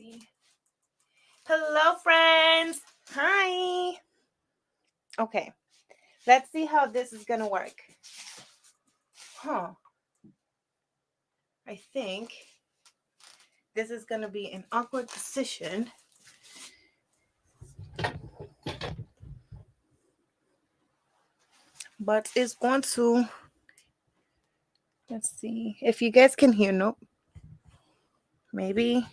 see. Hello, friends. Hi. Okay, let's see how this is gonna work. I think this is gonna be an awkward position. But it's going to, let's see if you guys can hear. Nope. Maybe.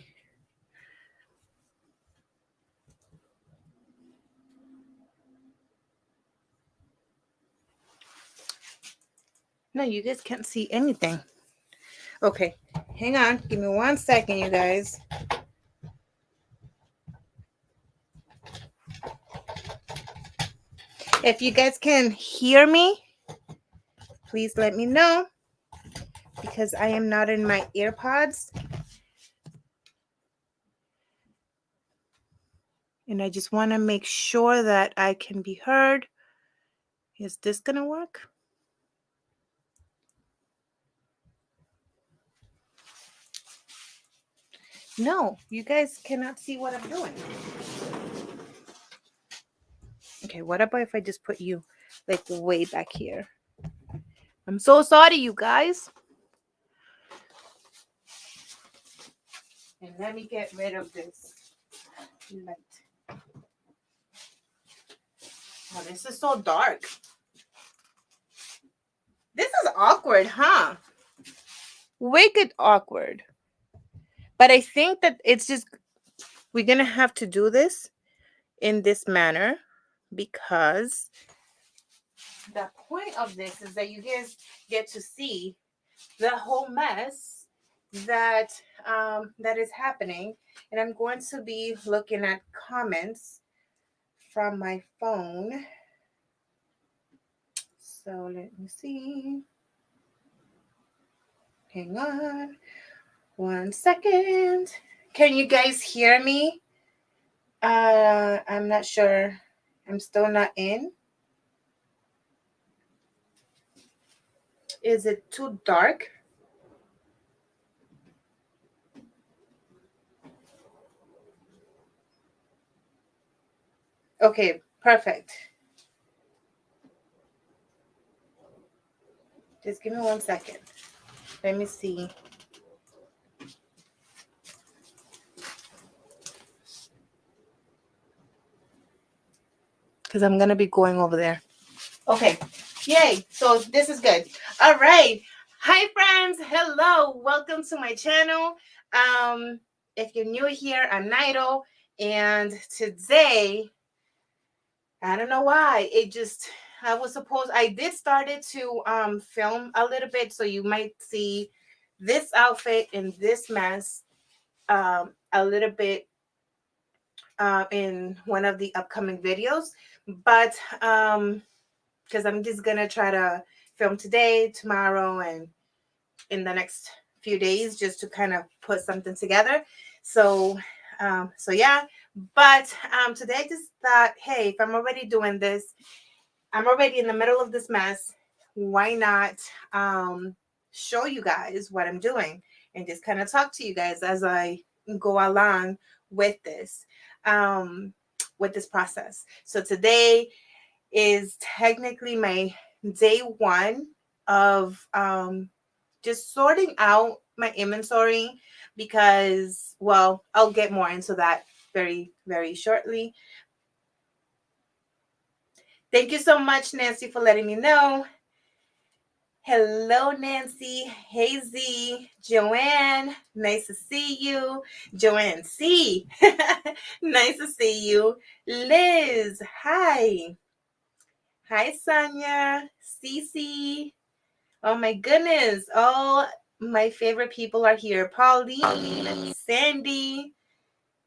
No, you guys can't see anything. Okay, hang on. Give me 1 second, you guys. If you guys can hear me, please let me know because I am not in my earpods. And I just want to make sure that I can be heard. Is this going to work? No, you guys cannot see what I'm doing. Okay, what about if I just put you like way back here? I'm so sorry, you guys. And let me get rid of this light. Oh, this is so dark. This is awkward, huh? Wicked awkward. But I think that it's just, we're going to have to do this in this manner because the point of this is that you guys get to see the whole mess that that is happening. And I'm going to be looking at comments from my phone. So let me see. Hang on 1 second. Can you guys hear me? I'm not sure. I'm still not in. Is it too dark? Okay, perfect. Just give me 1 second. Let me see. Because I'm going to be going over there. Okay. Yay. So this is good. All right. Hi, friends. Hello. Welcome to my channel. If you're new here, I'm Nairo. And today, I don't know why. I did started to film a little bit. So you might see this outfit and this mess a little bit in one of the upcoming videos. But because I'm just gonna try to film today, tomorrow, and in the next few days, just to kind of put something together. So yeah. But today I just thought, hey, if I'm already doing this, I'm already in the middle of this mess. Why not show you guys what I'm doing and just kind of talk to you guys as I go along with this process. So today is technically my day one of just sorting out my inventory because, well, I'll get more into that very, very shortly. Thank you so much, Nancy, for letting me know. Hello, Nancy. Hey, Z. Joanne. Nice to see you. Joanne C. Nice to see you. Liz. Hi. Hi, Sonia. Cece. Oh, my goodness. All my favorite people are here. Pauline. Sandy.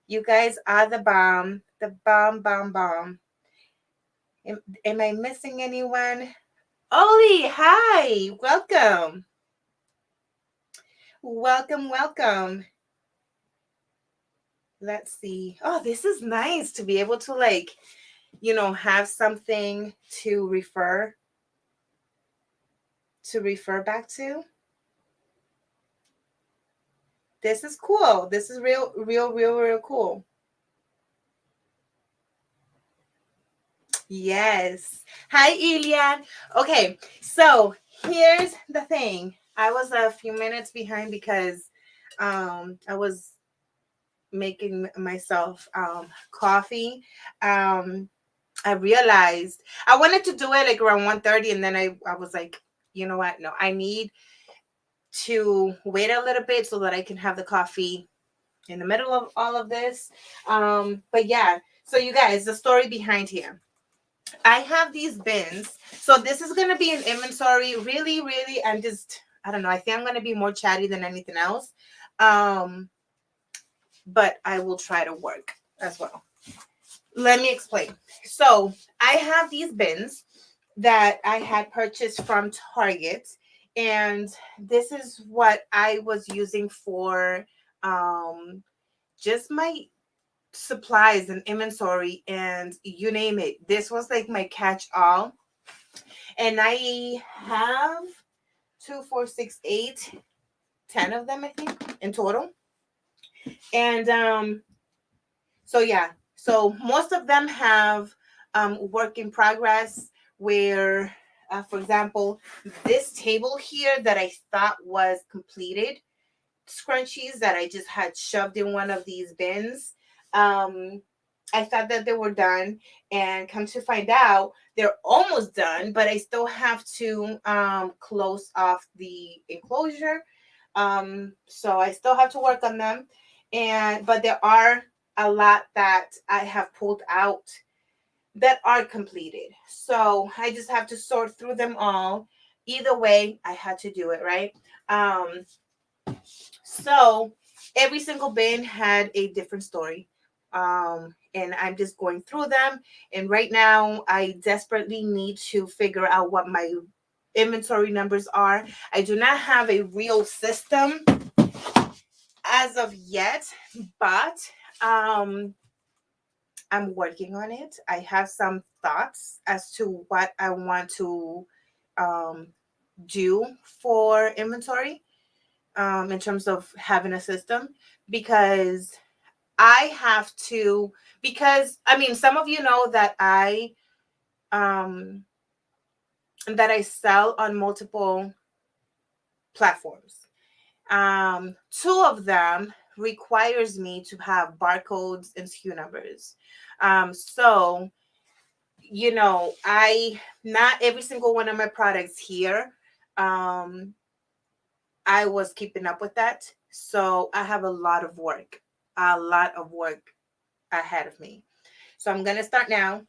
You guys are the bomb. The bomb, bomb, bomb. Am I missing anyone? Oli, hi. Welcome. Welcome, welcome. Let's see. Oh, this is nice to be able to have something to refer back to. This is cool. This is real cool. Yes. Hi, Ilian. Okay, so here's the thing. I was a few minutes behind because I was making myself coffee. Um I realized I wanted to do it like around 1:30, and then I was like, you know what? No, I need to wait a little bit so that I can have the coffee in the middle of all of this. But yeah, so you guys, the story behind here. I have these bins. So this is gonna be an inventory. Really, I don't know. I think I'm gonna be more chatty than anything else. Um, but I will try to work as well. Let me explain. So I have these bins that I had purchased from Target, and this is what I was using for um just my supplies and inventory and you name it. This was like my catch all. And I have two, four, six, eight, 10 of them, I think, in total. And so yeah, so most of them have work in progress where, for example, this table here that I thought was completed, scrunchies that I just had shoved in one of these bins. Um, I thought that they were done, and come to find out, they're almost done, but I still have to close off the enclosure. So I still have to work on them, and but there are a lot that I have pulled out that are completed. So I just have to sort through them all. Either way, I had to do it, right? Um, so every single bin had a different story. And I'm just going through them. And right now, I desperately need to figure out what my inventory numbers are. I do not have a real system as of yet, but um, I'm working on it. I have some thoughts as to what I want to um, do for inventory in terms of having a system, because I have to, because I mean, some of you know um that I sell on multiple platforms. Two of them requires me to have barcodes and SKU numbers. So I not every single one of my products here. Um, I was keeping up with that. So I have a lot of work ahead of me. So I'm going to start now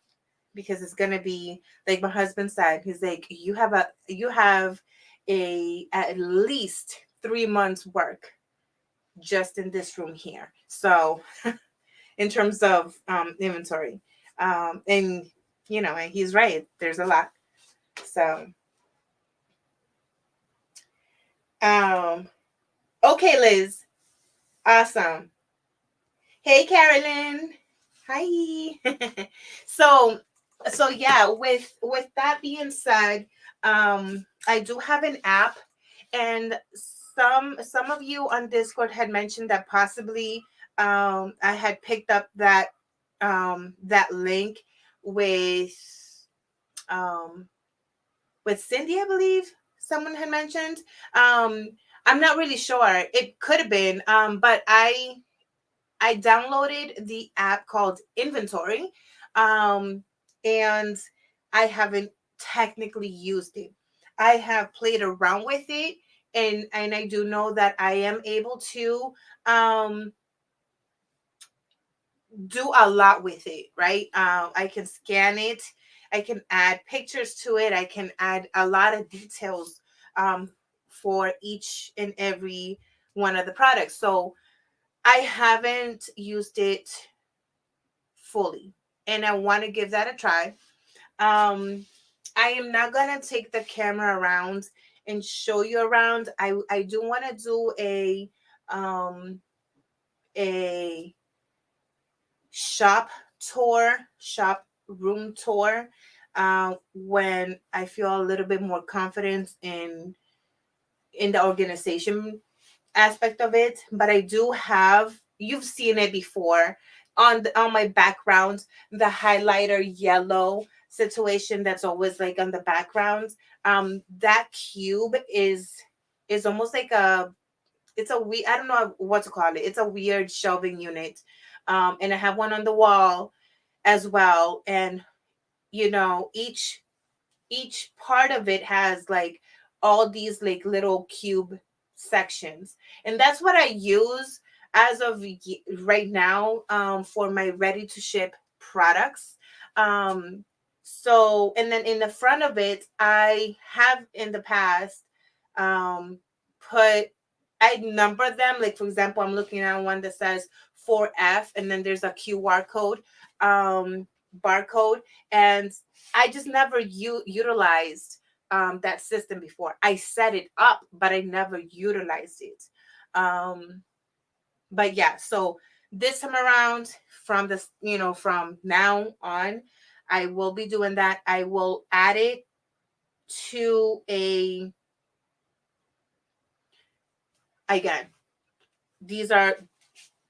because it's going to be like my husband said. He's like, you have a at least 3 months work just in this room here. So in terms of inventory, and and he's right. There's a lot. So um, okay, Liz, awesome. Hey, Carolyn. Hi. so so yeah, with that being said, I do have an app, and some of you on Discord had mentioned that possibly I had picked up that link with um with Cindy, I believe someone had mentioned. Um I'm not really sure. It could have been but I downloaded the app called Inventory, um, and I haven't technically used it. I have played around with it, and I do know that I am able to um, do a lot with it. Right? I can scan it. I can add pictures to it. I can add a lot of details for each and every one of the products. So I haven't used it fully, and I want to give that a try. um I am not gonna take the camera around and show you around. I do want to do um a shop shop room tour when I feel a little bit more confidence in the organization aspect of it, but I do have, you've seen it before on my background, the highlighter yellow situation that's always like on the background. That cube is almost like a, it's a we I don't know what to call it. It's a weird shelving unit. And I have one on the wall as well. And each part of it has like all these like little cube sections, and that's what I use as of right now, for my ready to ship products. So, and then in the front of it, I have in the past put, I number them. Like, for example, I'm looking at one that says 4F, and then there's a QR code, barcode, and I just never utilized that system before. I set it up, but I never utilized it. Um, but yeah, so this time around, from this, from now on, I will be doing that. I will add it to a, again, these are,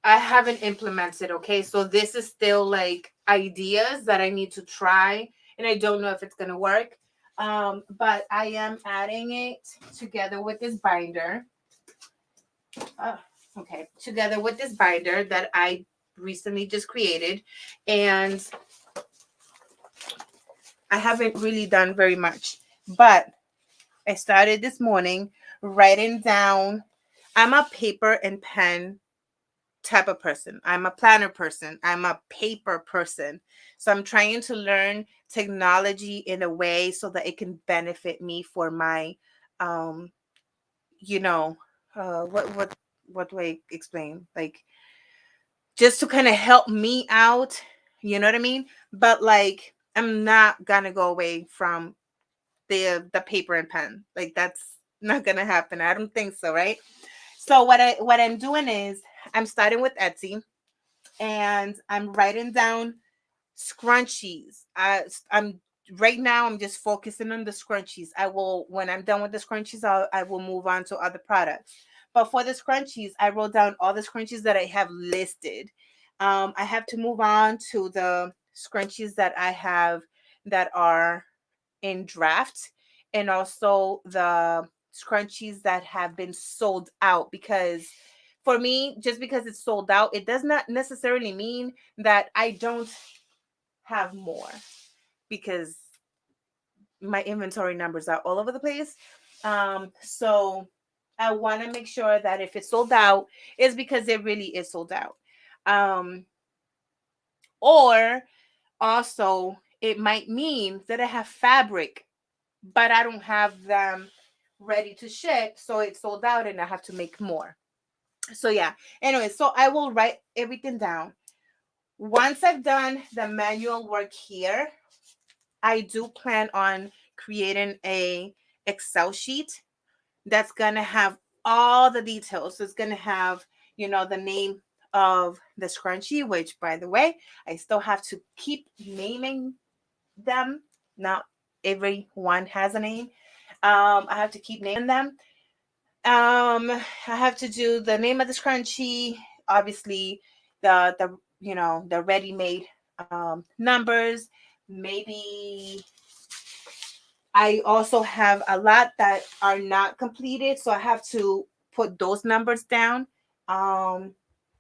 I haven't implemented, okay? So this is still like ideas that I need to try, and I don't know if it's gonna work. But I am adding it together with this binder. Oh, okay, together with this binder that I recently just created, and I haven't really done very much, but I started this morning writing down. I'm a paper and pen type of person. I'm a planner person. I'm a paper person. So I'm trying to learn technology in a way so that it can benefit me for my, um, you know, what do I explain? Like, just to kind of help me out. You know what I mean? But like, I'm not gonna go away from the paper and pen. Like, that's not gonna happen. I don't think so, right? So what I'm doing is I'm starting with Etsy, and I'm writing down scrunchies. I'm right now, I'm just focusing on the scrunchies. I will, when I'm done with the scrunchies, I will move on to other products. But for the scrunchies, I wrote down all the scrunchies that I have listed. I have to move on to the scrunchies that I have that are in draft, and also the scrunchies that have been sold out, because for me, just because it's sold out, it does not necessarily mean that I don't have more, because my inventory numbers are all over the place. So I want to make sure that if it's sold out, it's because it really is sold out. Um, or also, it might mean that I have fabric, but I don't have them ready to ship, so it's sold out and I have to make more. So yeah. Anyway, so I will write everything down. Once I've done the manual work here, I do plan on creating a Excel sheet that's gonna have all the details. So it's gonna have, the name of the scrunchie, which, by the way, I still have to keep naming them. Not everyone has a name. I have to keep naming them. I have to do the name of the scrunchie, obviously the ready-made numbers. Maybe I also have a lot that are not completed, so I have to put those numbers down um,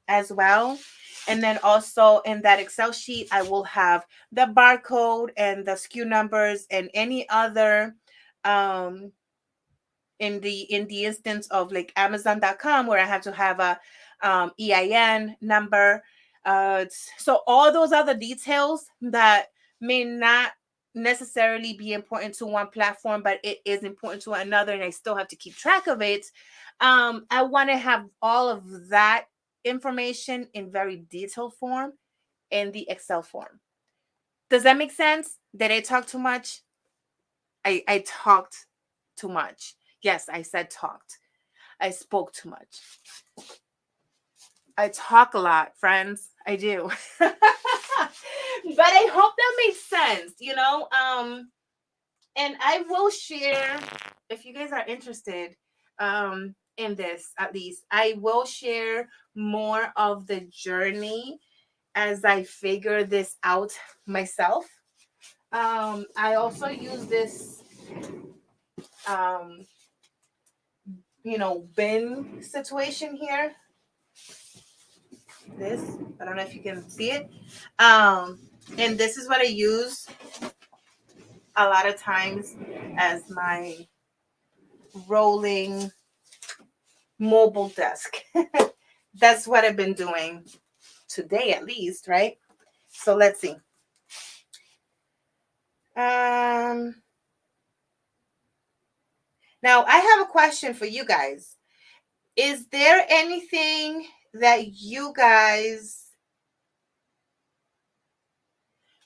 as well. And then also in that Excel sheet, I will have the barcode and the SKU numbers and any other, um, in the instance of like Amazon.com, where I have to have a EIN number. So all those other details that may not necessarily be important to one platform, but it is important to another, and I still have to keep track of it. I want to have all of that information in very detailed form in the Excel form. Does that make sense? Did I talk too much? I talked too much. Yes, I said talked. I spoke too much. I talk a lot, friends. I do. But I hope that makes sense. And I will share, if you guys are interested, in this, at least. I will share more of the journey as I figure this out myself. I also use this, um, bin situation here. This, I don't know if you can see it. Um, and this is what I use a lot of times as my rolling mobile desk. That's what I've been doing today, at least, right? So let's see. Um, Now I have a question for you guys. Is there anything that you guys,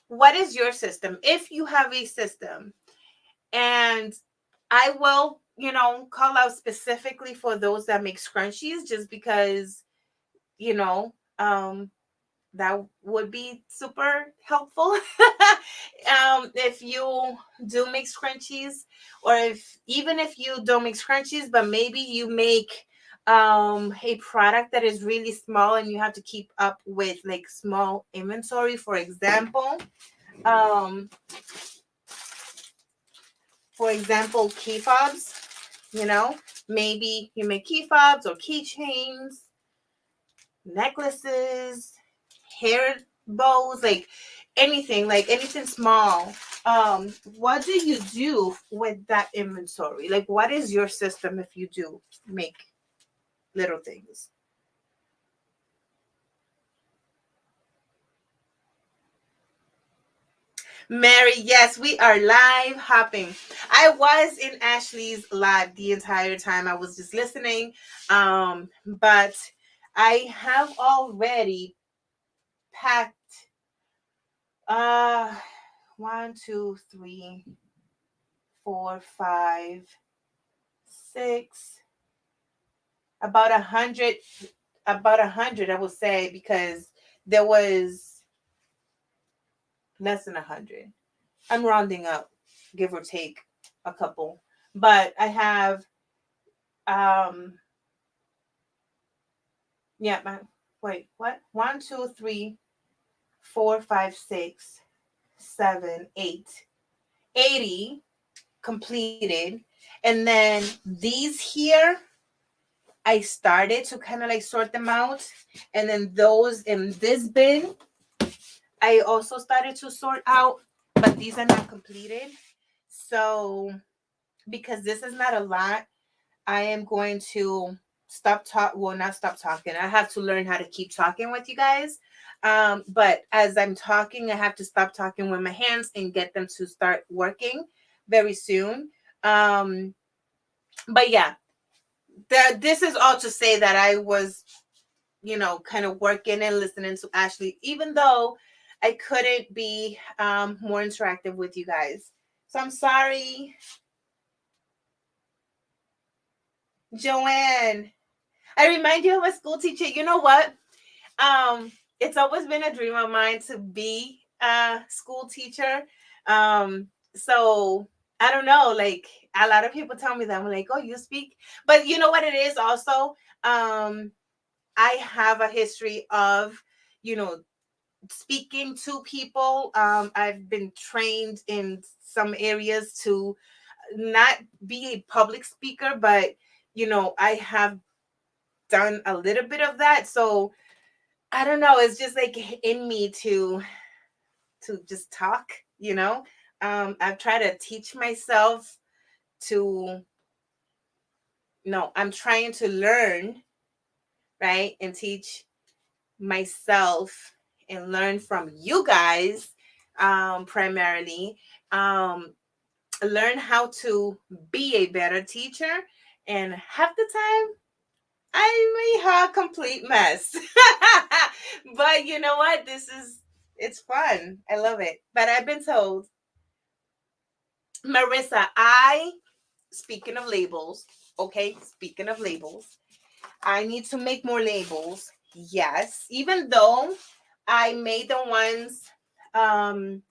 what is your system? If you have a system, and I will, call out specifically for those that make scrunchies, just because, you know, um, that would be super helpful. If you do make scrunchies, or if you don't make scrunchies, but maybe you make a product that is really small and you have to keep up with like small inventory. Um for example, key fobs. Maybe you make key fobs or keychains, necklaces, hair bows, like anything small. What do you do with that inventory? Like, what is your system if you do make little things? Mary, yes, we are live hopping. I was in Ashley's live the entire time. I was just listening. But I have already packed uh 1, 2, 3, 4, 5, 6, about 100, I will say, because there was less than 100. I'm rounding up, give or take a couple. But I have, um, yeah, wait, what? 1, 2, 3, 4, 5, 6, 7, 8, 80 completed. And then these here, I started to kind of like sort them out. And then those in this bin, I also started to sort out, but these are not completed. So, because this is not a lot, I am going to stop talk. Well, not stop talking. I have to learn how to keep talking with you guys. But as I'm talking, I have to stop talking with my hands and get them to start working very soon. Um, but yeah, this is all to say that I was, kind of working and listening to Ashley, even though I couldn't be more interactive with you guys. So I'm sorry, Joanne. I remind you of a school teacher. You know what? It's always been a dream of mine to be a school teacher. So I don't know, like a lot of people tell me that. I'm like, oh, you speak, but you know what it is also. I have a history of, you know, speaking to people. I've been trained in some areas to not be a public speaker, but I have done a little bit of that. So I don't know. It's just like in me to just talk. I've tried to teach myself to. No, I'm trying to learn, right, and teach myself and learn from you guys, primarily. Um, Learn how to be a better teacher, and half the time I may have a complete mess. But you know what? It's fun. I love it. But I've been told, Marissa, speaking of labels, okay, speaking of labels, I need to make more labels. Yes, even though I made the ones um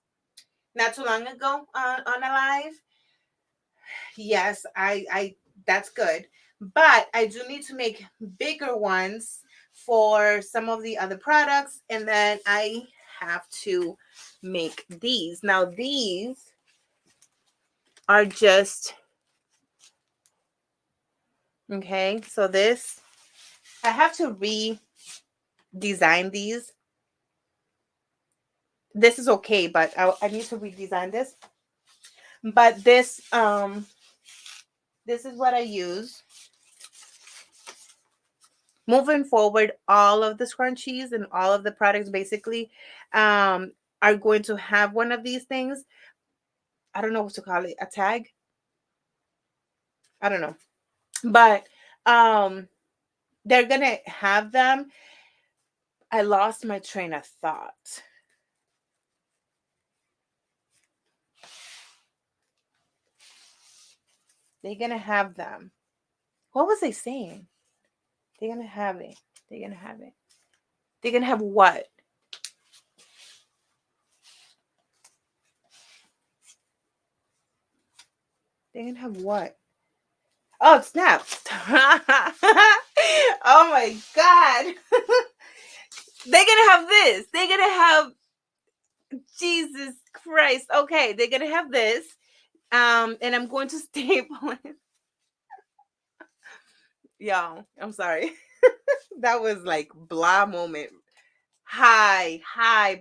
not too long ago on a live. Yes, I that's good. But I do need to make bigger ones for some of the other products. And then I have to make these. Now, these are just, okay, so this, I have to redesign these. This is okay, but I need to redesign this. But this is what I use. Moving forward, all of the scrunchies and all of the products basically are going to have one of these things. I don't know what to call it, a tag. I don't know. But they're gonna have them. I lost my train of thought. They're gonna have them. What was I saying? They're gonna have it. They're gonna have it. They're gonna have what? They're gonna have what? Oh, snap. Oh my God. They're gonna have this. They're gonna have Jesus Christ. Okay, they're gonna have this. And I'm going to staple it. Y'all, I'm sorry. That was like blah moment. High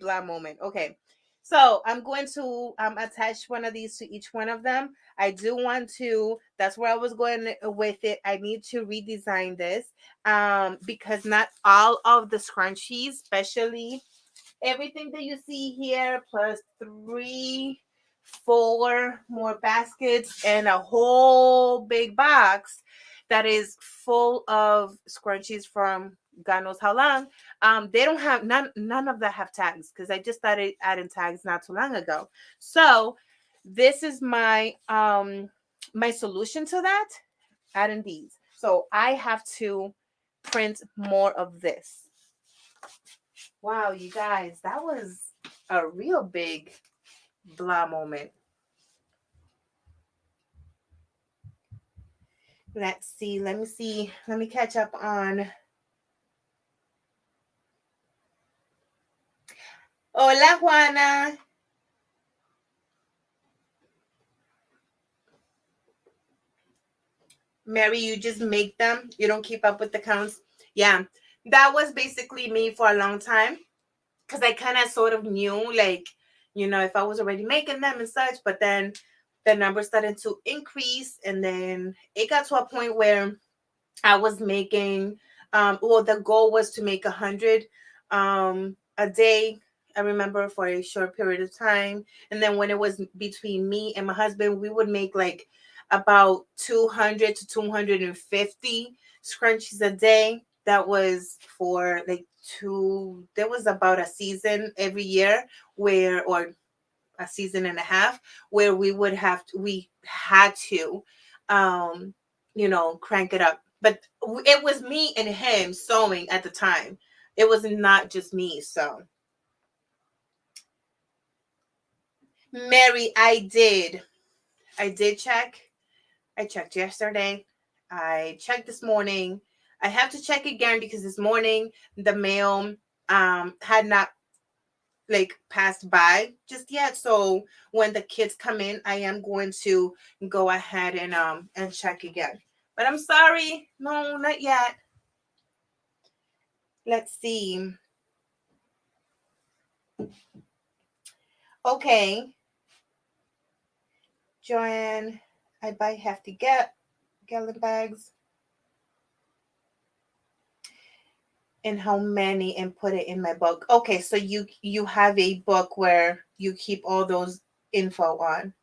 blah moment. Okay. So I'm going to attach one of these to each one of them. I do want to, that's where I was going with it. I need to redesign this because not all of the scrunchies, especially everything that you see here, plus 3, 4 more baskets and a whole big box that is full of scrunchies from God knows how long. They don't have none of that have tags because I just started adding tags not too long ago. So this is my my solution to that, adding these. So I have to print more of this. Wow, you guys, that was a real big blah moment. Let's see. Let me see. Let me catch up on. Hola, Juana. Mary, you just make them. You don't keep up with the counts. Yeah, that was basically me for a long time because I kind of sort of knew, like, if I was already making them and such, but then the numbers started to increase. And then it got to a point where I was making, well, the goal was to make 100 a day. I remember for a short period of time. And then when it was between me and my husband, we would make like about 200 to 250 scrunchies a day. That was for like there was about a season every year or a season and a half where we had to crank it up, but it was me and him sewing at the time. It was not just me. So Mary, I did check. I checked yesterday, I checked this morning. I have to check again because this morning the mail had not like passed by just yet. So when the kids come in, I am going to go ahead and check again. But I'm sorry, no, not yet. Let's see. Okay, Joanne, I buy hefty gallon bags. And how many, and put it in my book. Okay, so you have a book where you keep all those info on.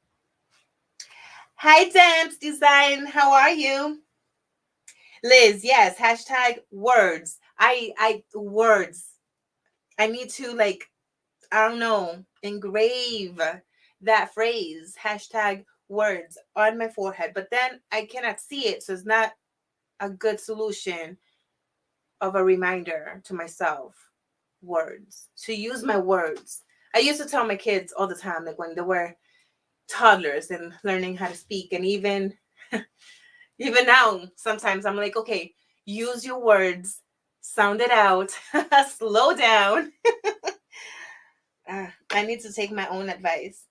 Hi, Dance Design. How are you? Liz, yes, hashtag words. I words. I need to, like, I don't know, engrave that phrase, hashtag words, on my forehead. But then I cannot see it, so it's not a good solution of a reminder to myself. Words. To use my words. I used to tell my kids all the time, like when they were toddlers and learning how to speak, and even Even now, sometimes I'm like, okay, use your words, sound it out, slow down. I need to take my own advice.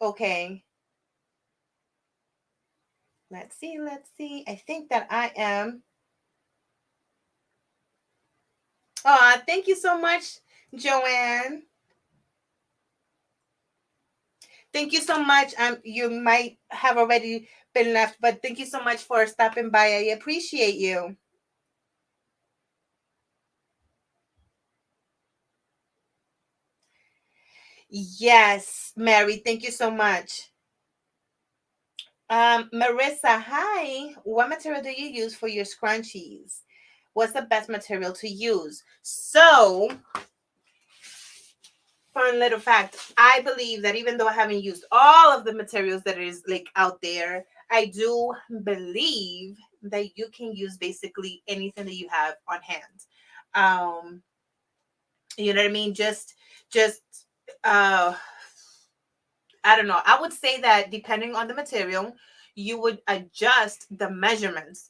Okay, let's see, let's see. I think that I am. Oh, thank you so much, Joanne. Thank you so much. You might have already been left, but thank you so much for stopping by. I appreciate you. Yes, Mary, thank you so much. Marissa, hi. What material do you use for your scrunchies? What's the best material to use? So, fun little fact. I believe that even though I haven't used all of the materials that is like out there, I do believe that you can use basically anything that you have on hand. Um, you know what I mean? Just uh I don't know. I would say that depending on the material, you would adjust the measurements,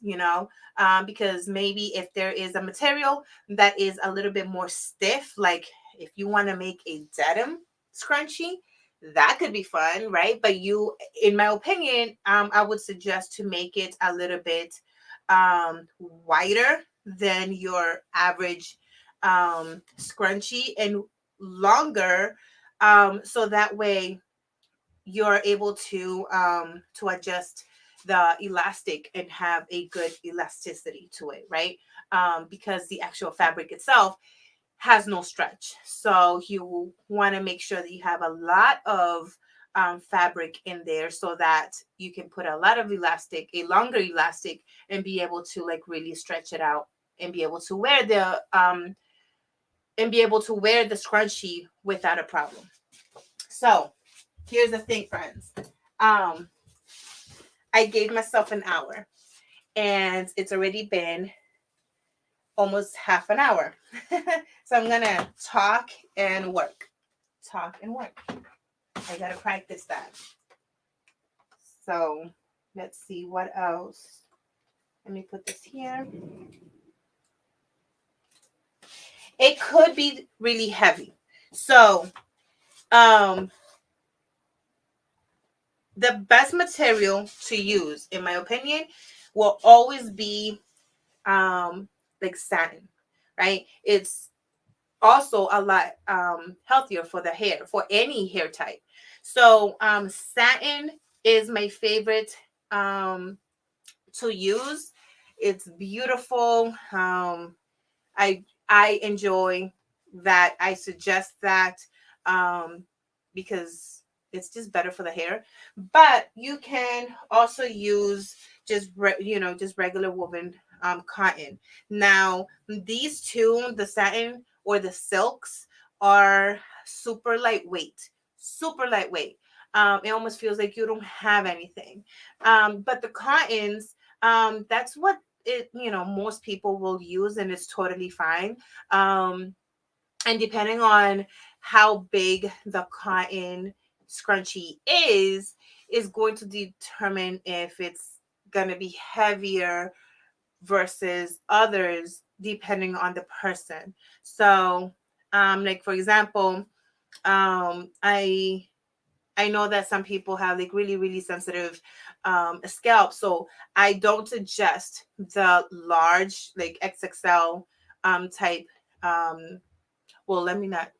because maybe if there is a material that is a little bit more stiff, like if you want to make a denim scrunchie, that could be fun, right? But in my opinion, I would suggest to make it a little bit wider than your average scrunchie and longer, so that way you're able to adjust the elastic and have a good elasticity to it, right? Because the actual fabric itself has no stretch, so you want to make sure that you have a lot of fabric in there so that you can put a lot of elastic, a longer elastic, and be able to like really stretch it out and be able to wear the scrunchie without a problem. So here's the thing, friends. Um, I gave myself an hour, and it's already been almost half an hour. So I'm gonna talk and work. Talk and work. I gotta practice that. So let's see what else. Let me put this here. It could be really heavy. So um the best material to use, in my opinion, will always be like satin, right? It's also a lot healthier for the hair, for any hair type. So satin is my favorite to use. It's beautiful. I enjoy that. I suggest that um, because it's just better for the hair. But you can also use just regular woven cotton. Now these two, the satin or the silks, are super lightweight. Super lightweight. It almost feels like you don't have anything. But the cottons, that's what most people will use, and it's totally fine. And depending on how big the cotton scrunchie is going to determine if it's going to be heavier versus others, depending on the person. So like for example, I know that some people have like really, really sensitive scalp. So I don't suggest the large, like XXL type. Well, let me not.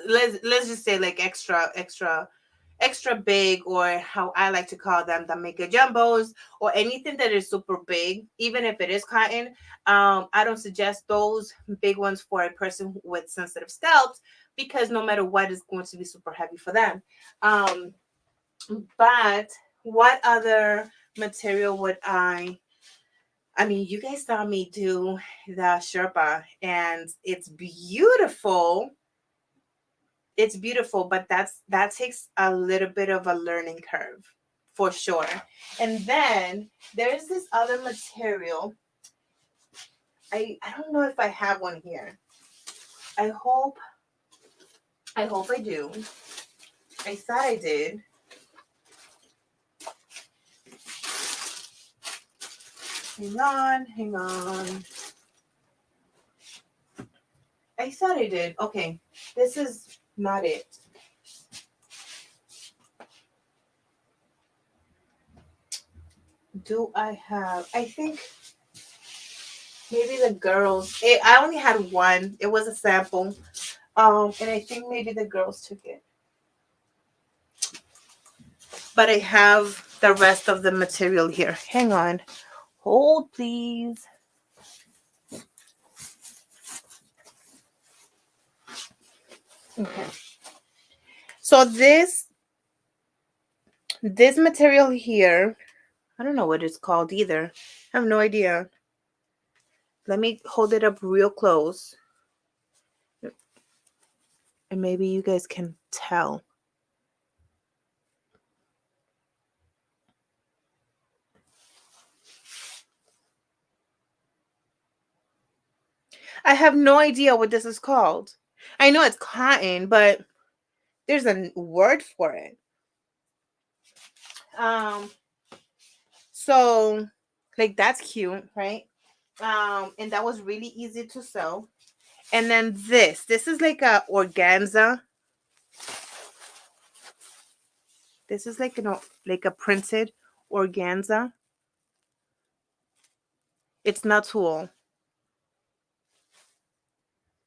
Let's just say like extra big, or how I like to call them, the mega jumbos, or anything that is super big, even if it is cotton. I don't suggest those big ones for a person with sensitive scalps, because no matter what, is going to be super heavy for them. Um, but what other material would I mean, you guys saw me do the Sherpa, and it's beautiful. It's beautiful, but that takes a little bit of a learning curve for sure. And then there's this other material. I don't know if I have one here. I hope I do. I thought I did. Hang on. I thought I did. Okay, this is not it. Do I have? I think maybe the girls. I only had one. It was a sample. And I think maybe the girls took it. But I have the rest of the material here. Hang on. Hold, please. Okay. So this material here, I don't know what it's called either. I have no idea. Let me hold it up real close. And maybe you guys can tell. I have no idea what this is called. I know it's cotton, but there's a word for it. So like that's cute, right? And that was really easy to sew. And then this is like a organza. This is like like a printed organza. It's not tulle.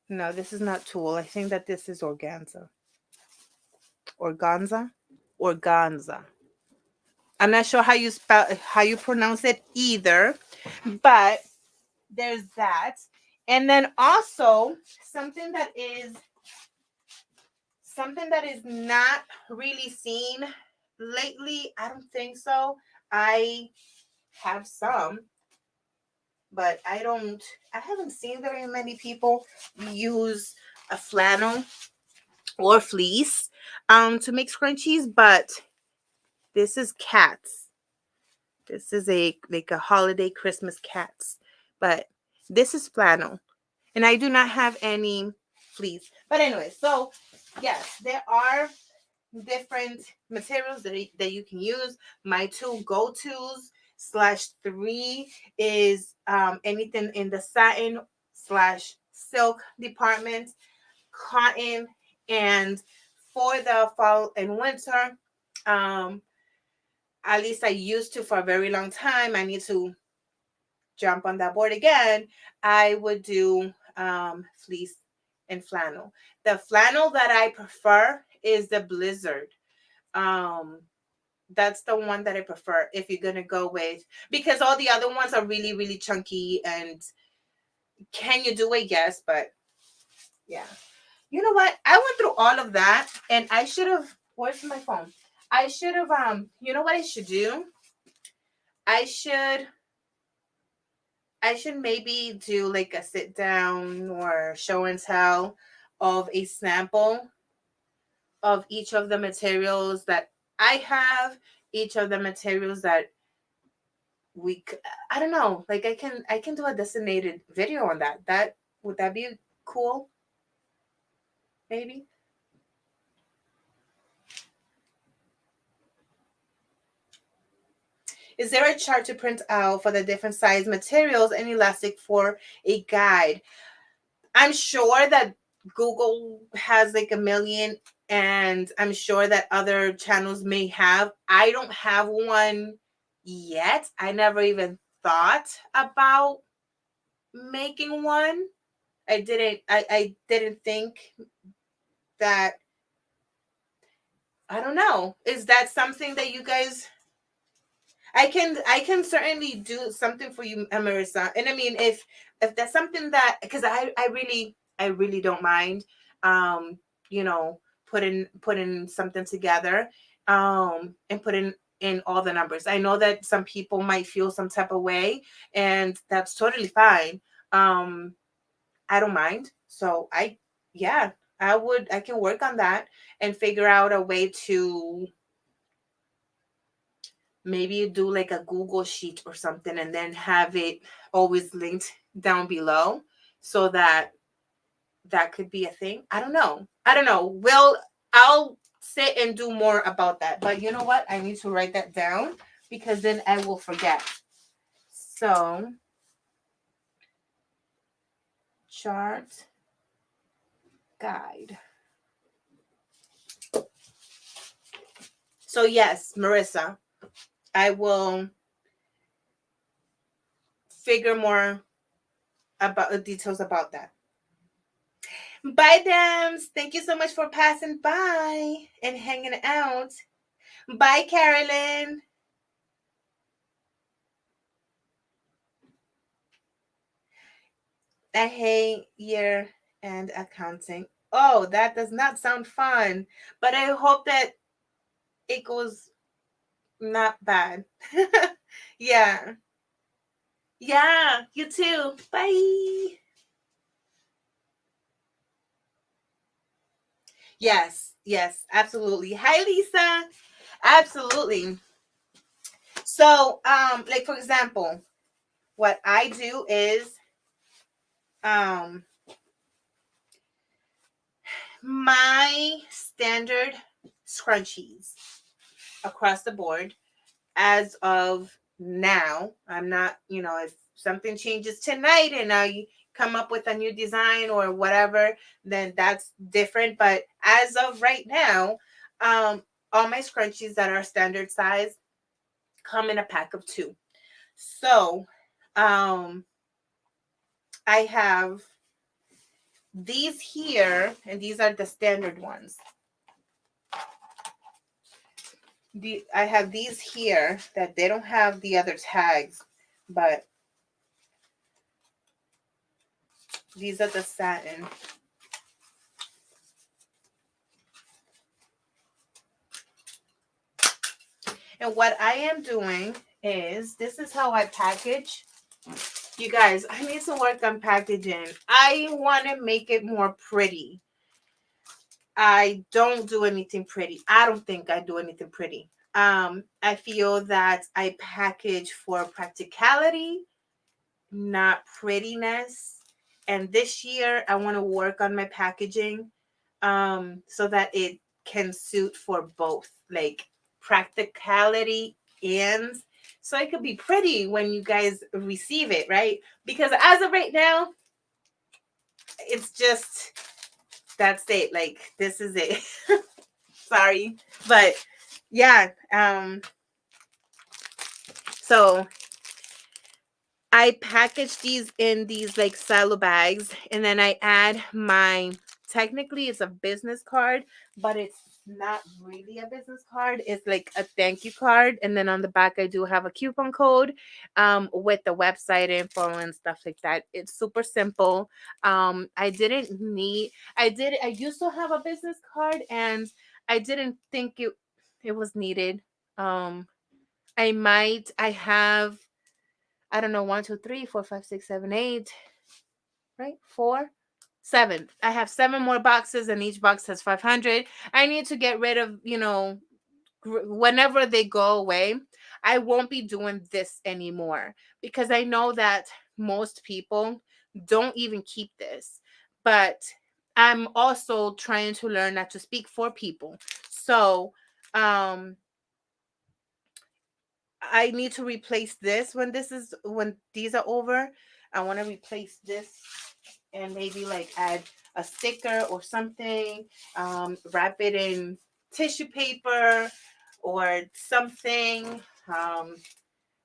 No, this is not tulle. I think that this is organza. Organza? Organza. I'm not sure how you pronounce it either, but there's that. And then also something that is not really seen lately. I don't think so. I have some, but I haven't seen very many people use a flannel or fleece to make scrunchies, but this is cats. This is like a holiday Christmas cats, but this is flannel, and I do not have any fleece. But anyway, so yes, there are different materials that you can use. My two go-tos / three is anything in the satin / silk department, cotton, and for the fall and winter, um, at least I used to for a very long time. I need to jump on that board again. I would do fleece and flannel. The flannel that I prefer is the blizzard. Um, that's the one that I prefer if you're gonna go with, because all the other ones are really, really chunky. And can you do it? Yes, but yeah. You know what? I went through all of that, and I should have. Where's my phone? I should have. You know what I should do? I should. I should maybe do like a sit down or show and tell of a sample of each of the materials that I have, each of the materials that I don't know, like I can do a designated video on that. Would that be cool? Maybe. Is there a chart to print out for the different size materials and elastic for a guide? I'm sure that Google has like a million, and I'm sure that other channels may have. I don't have one yet. I never even thought about making one. I didn't think that. I don't know. Is that something that you guys? I can certainly do something for you, Marissa. And I mean, if that's something that, because I really don't mind, um, you know, putting something together, and putting in all the numbers. I know that some people might feel some type of way, and that's totally fine. Um, I don't mind. So yeah, I can work on that and figure out a way to maybe do like a Google sheet or something, and then have it always linked down below, so that that could be a thing. I don't know. I don't know. Well, I'll sit and do more about that. But you know what? I need to write that down, because then I will forget. So, chart guide. So yes, Marissa, I will figure more about the details about that. Bye, Dams. Thank you so much for passing by and hanging out. Bye, Carolyn. I hate year and accounting. Oh, that does not sound fun, but I hope that it goes not bad. Yeah. Yeah, you too. Bye. Yes, yes, absolutely. Hi, Lisa. Absolutely. So, like for example, what I do is um my standard scrunchies across the board as of now. I'm not, if something changes tonight and I come up with a new design or whatever, then that's different. But as of right now, all my scrunchies that are standard size come in a pack of 2. So, I have these here, and these are the standard ones. I have these here that they don't have the other tags, but these are the satin. And what I am doing is, this is how I package. You guys, I need some work on packaging. I want to make it more pretty. I don't do anything pretty. I don't think I do anything pretty. I feel that I package for practicality, not prettiness. And this year I want to work on my packaging so that it can suit for both, like practicality, and so it could be pretty when you guys receive it, right? Because as of right now, it's just, that's it. Like, this is it. Sorry. But yeah, so I package these in these like silo bags, and then I add my, technically it's a business card, but it's not really a business card. It's like a thank you card. And then on the back I do have a coupon code with the website info and stuff like that. It's super simple. I used to have a business card, and I didn't think it was needed. I have, I don't know, 1, 2, 3, 4, 5, 6, 7, 8, right? 4, 7. I have 7 more boxes, and each box has 500. I need to get rid of, whenever they go away. I won't be doing this anymore because I know that most people don't even keep this. But I'm also trying to learn not to speak for people. So, I need to replace this when these are over. I want to replace this and maybe like add a sticker or something, wrap it in tissue paper or something,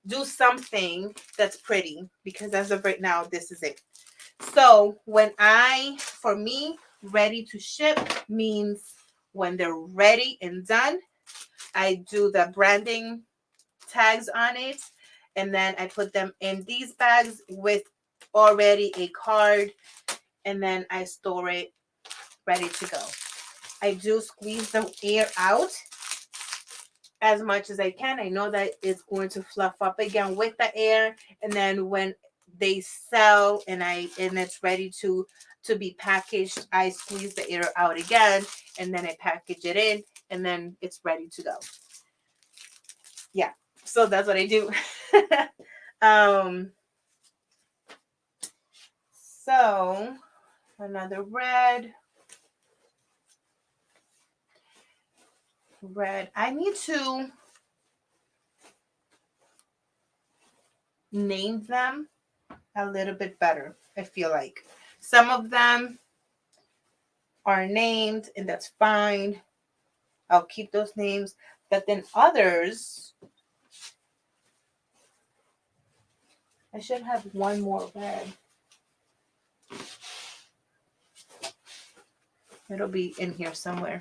do something that's pretty, because as of right now, this is it. So for me, ready to ship means when they're ready and done, I do the branding tags on it, and then I put them in these bags with already a card, and then I store it ready to go. I do squeeze the air out as much as I can. I know that it's going to fluff up again with the air, and then when they sell and it's ready to be packaged, I squeeze the air out again, and then I package it in, and then it's ready to go. Yeah, so that's what I do. So another red. I need to name them a little bit better, I feel like. Some of them are named, and that's fine. I'll keep those names. But then others, I should have one more red. It'll be in here somewhere.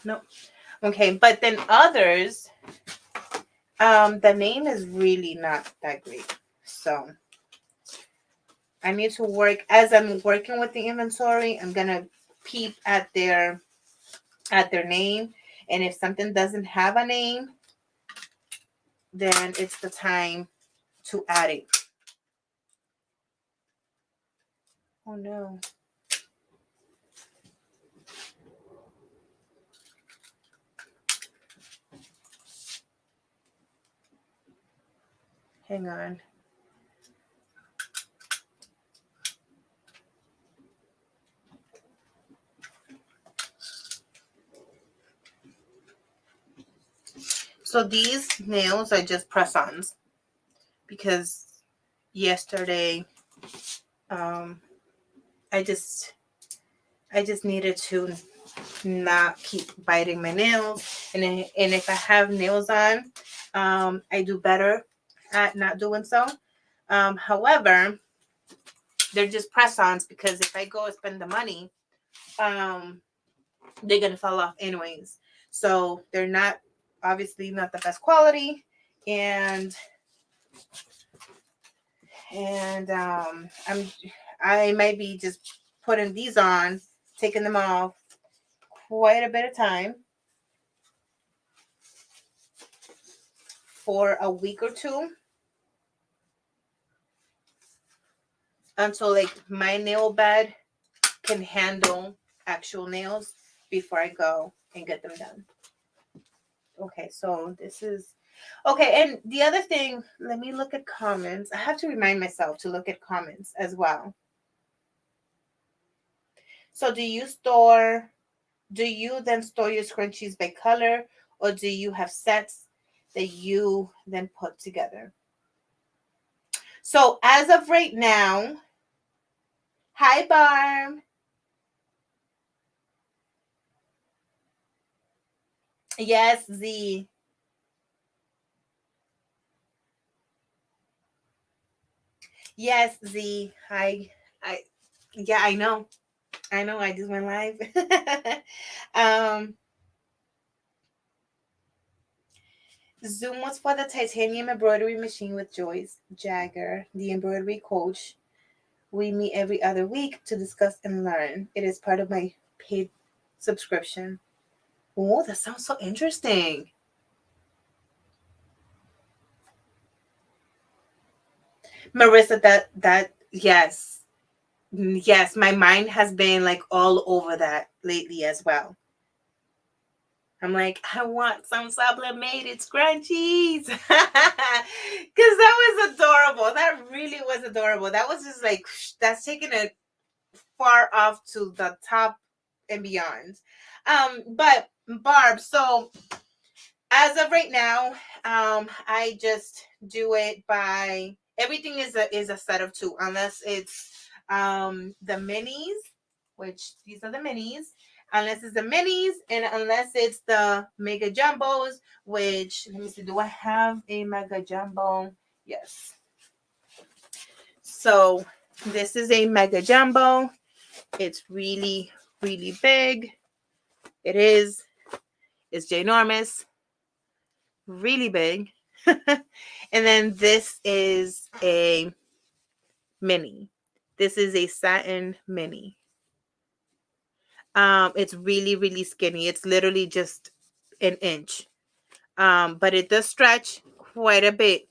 Nope. Okay, but then others, the name is really not that great. So I need to work, as I'm working with the inventory, I'm gonna peep at their name. And if something doesn't have a name, then it's the time to add it. Oh no. Hang on. So these nails are just press-ons because yesterday I just needed to not keep biting my nails, and if I have nails on, I do better at not doing so. However, they're just press-ons because if I go and spend the money, they're gonna fall off anyways. So they're not, obviously not the best quality, and I might be just putting these on, taking them off quite a bit of time for a week or two until like my nail bed can handle actual nails before I go and get them done. Okay, so this is okay. And the other thing, let me look at comments. I have to remind myself to look at comments as well. So do you then store your scrunchies by color, or do you have sets that you then put together? So as of right now, hi Barb. Yes, Z. Yes, Z. Hi. Yeah, I know. I just went live. Zoom was for the titanium embroidery machine with Joyce Jagger, the embroidery coach. We meet every other week to discuss and learn. It is part of my paid subscription. Oh, that sounds so interesting. Marissa, that yes. Yes, my mind has been like all over that lately as well. I'm like, I want some sublimated scrunchies. Because that was adorable. That really was adorable. That was just like, that's taking it far off to the top and beyond. But Barb, so as of right now, I just do it by, everything is a set of two, unless it's the minis, which these are the minis, unless it's the minis, and unless it's the mega jumbos, which, let me see, do I have a mega jumbo? Yes. So this is a mega jumbo. It's really, really big. It is. It's ginormous. Really big. And then this is a mini. This is a satin mini. It's really, really skinny. It's literally just an inch. But it does stretch quite a bit.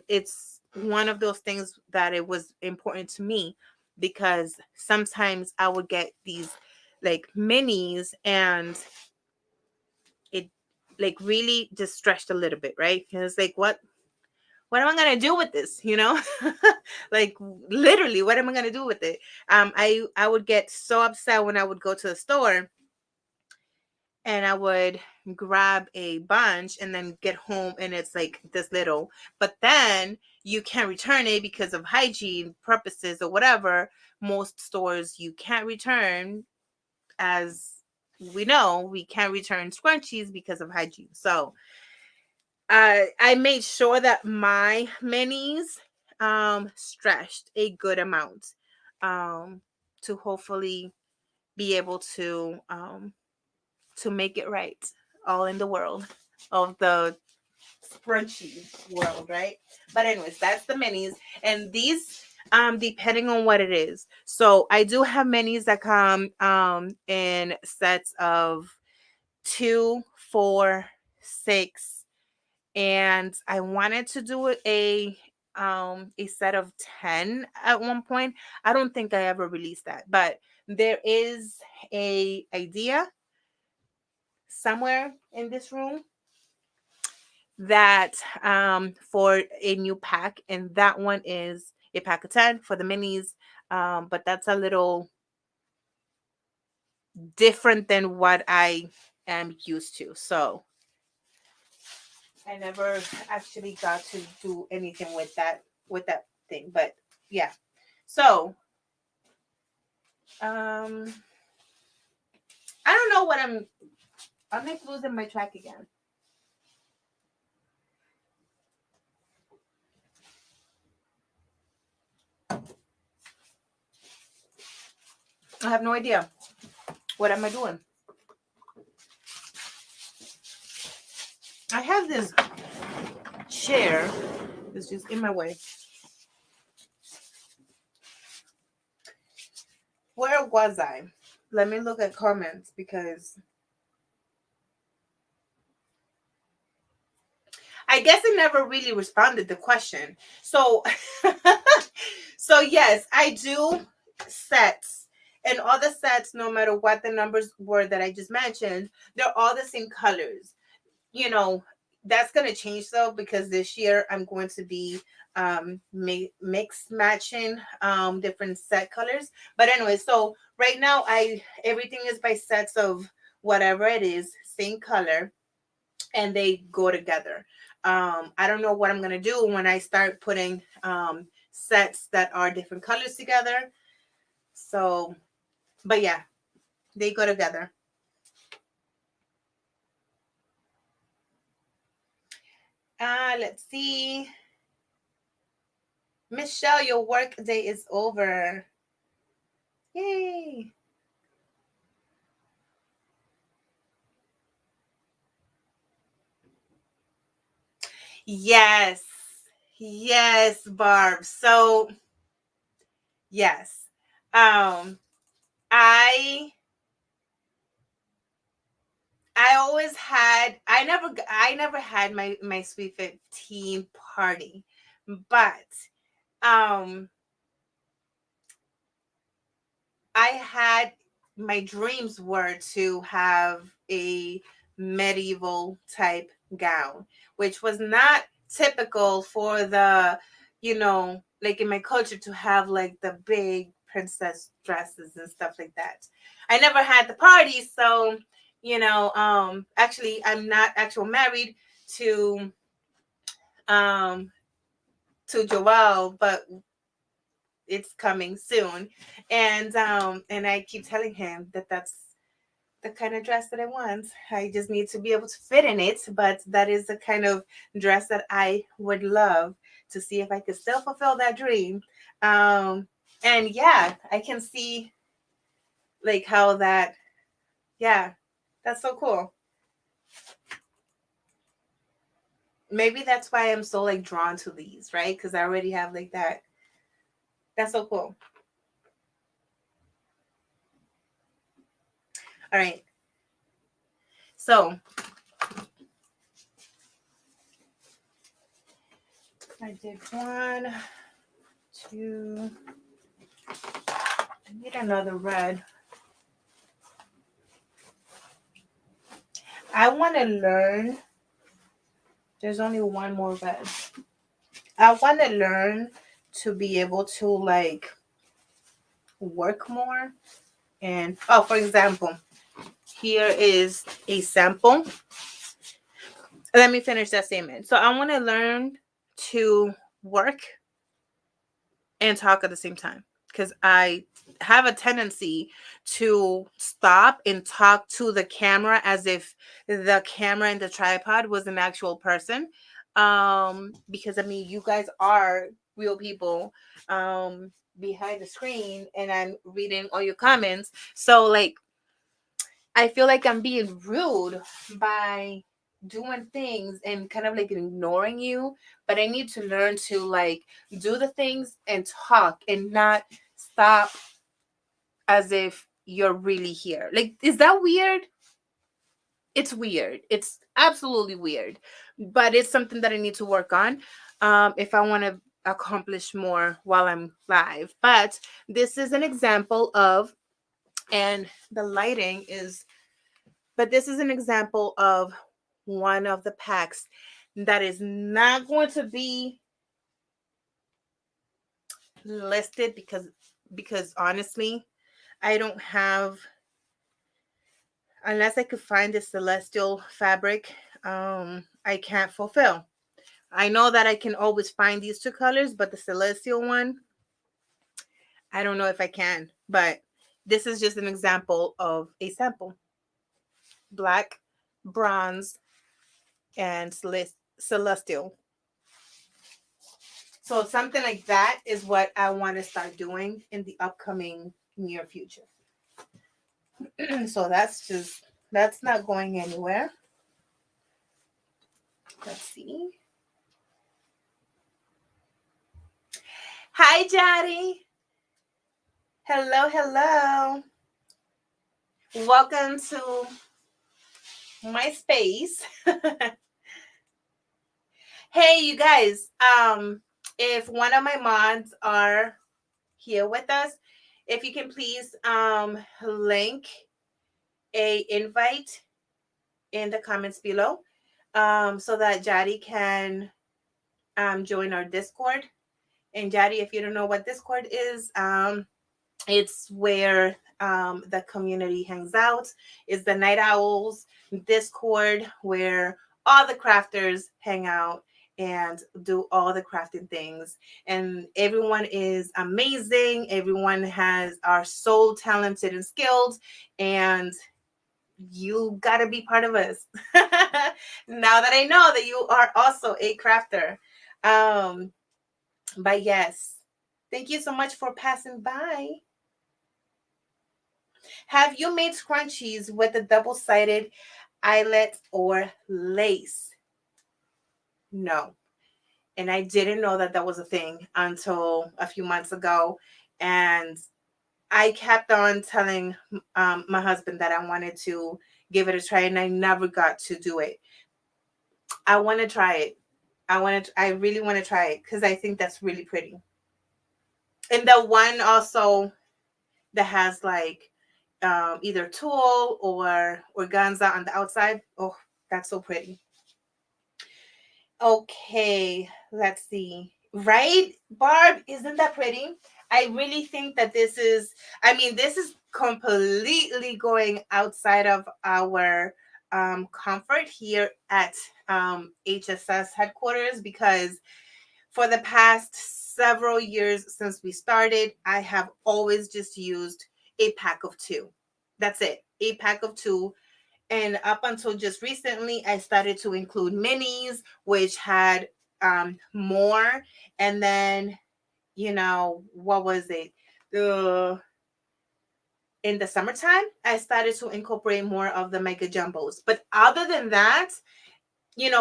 It's one of those things that it was important to me because sometimes I would get these like minis and it like really just stretched a little bit, right? And it's like, what am I gonna do with this? Like literally, what am I gonna do with it? I would get so upset when I would go to the store and I would grab a bunch and then get home and it's like this little. But then you can't return it because of hygiene purposes or whatever. Most stores you can't return, as we know, we can't return scrunchies because of hygiene. So I made sure that my minis stretched a good amount um, to hopefully be able to make it right all in the world of the scrunchy world, right? But anyways, that's the minis. And these depending on what it is. So I do have minis that come in sets of 2, 4, 6, and I wanted to do a set of 10 at one point. I don't think I ever released that, but there is a idea somewhere in this room that for a new pack, and that one is a pack of 10 for the minis. But that's a little different than what I am used to. So I never actually got to do anything with that thing. But yeah. So I don't know what I'm like losing my track again. I have no idea. What am I doing? I have this chair that's just in my way. Where was I? Let me look at comments because I guess I never really responded the question. So so yes, I do sets. And all the sets, no matter what the numbers were that I just mentioned, they're all the same colors. You know, that's going to change though, because this year I'm going to be mix matching different set colors. But anyway, so right now everything is by sets of whatever it is, same color, and they go together. I don't know what I'm going to do when I start putting sets that are different colors together. So, but yeah, they go together. Let's see. Michelle, your work day is over. Yay. Yes. Yes, Barb. So, yes. Um I I never had my Sweet 15 party. But um I had my dreams were to have a medieval type gown, which was not typical for like in my culture to have like the big princess dresses and stuff like that. I never had the party, so actually I'm not actually married to um Joelle, but it's coming soon. And I keep telling him that that's the kind of dress that I want. I just need to be able to fit in it, but that is the kind of dress that I would love to see if I could still fulfill that dream. And yeah, I can see like how that, yeah, that's so cool. Maybe that's why I'm so like drawn to these, right? Because I already have like that. That's so cool. All right. So I did 1, 2. I need another red. I want to learn. There's only one more red. I want to learn to be able to like work more. And for example, Here is a sample. Let me finish that statement. So I want to learn to work and talk at the same time, because I have a tendency to stop and talk to the camera as if the camera and the tripod was an actual person. Because I mean, you guys are real people behind the screen, and I'm reading all your comments. So like, I feel like I'm being rude by doing things and kind of like ignoring you, but I need to learn to like do the things and talk and not stop as if you're really here. Like, is that weird? It's weird. It's absolutely weird, but it's something that I need to work on if I want to accomplish more while I'm live. But this is an example of, and the lighting is, but this is an example of one of the packs that is not going to be listed because honestly, I don't have, unless I could find the celestial fabric, I can't fulfill. I know that I can always find these two colors, but the celestial one, I don't know if I can. But this is just an example of a sample: black, bronze, and celestial. So something like that is what I want to start doing in the upcoming near future. So that's not going anywhere. Let's see. Hi, Jody. Hello, hello. Welcome to my space. Hey, you guys. If one of my mods are here with us, if you can please link a invite in the comments below, so that Jadi can join our Discord. And Jadi, if you don't know what Discord is, it's where the community hangs out. It's the Night Owls Discord where all the crafters hang out and do all the crafting things. And everyone is amazing. Everyone are so talented and skilled. And you gotta be part of us. Now that I know that you are also a crafter. But yes, thank you so much for passing by. Have you made scrunchies with a double-sided eyelet or lace? No. And I didn't know that that was a thing until a few months ago. And I kept on telling my husband that I wanted to give it a try, and I never got to do it. I want to try it. I really want to try it because I think that's really pretty. And the one also that has like either tulle or organza on the outside. Oh, that's so pretty. Okay, let's see. Right, Barb, isn't that pretty? I really think that this is completely going outside of our comfort here at HSS headquarters, because for the past several years since we started, I have always just used a pack of two. That's it, a pack of two. And up until just recently, I started to include minis, which had more. And then, what was it? In the summertime, I started to incorporate more of the mega jumbos. But other than that,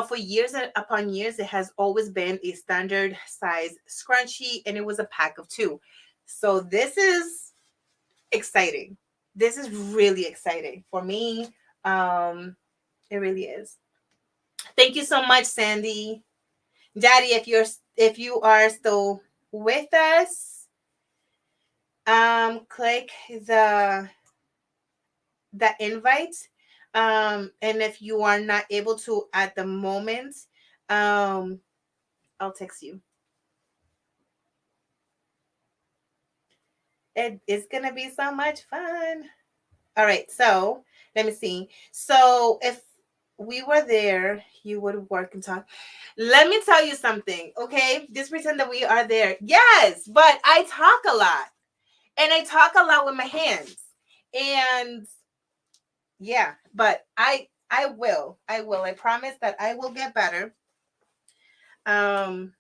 for years upon years, it has always been a standard size scrunchie, and it was a pack of two. So this is exciting. This is really exciting for me. It really is. Thank you so much, Sandy. Daddy, if you are still with us, click the invite. And if you are not able to at the moment, I'll text you. It is gonna be so much fun. All right, so Let me see. So if we were there, you would work and talk. Let me tell you something, okay? Just pretend that we are there. Yes, but I talk a lot. And I talk a lot with my hands. And yeah, but I will. I will. I promise that I will get better. Um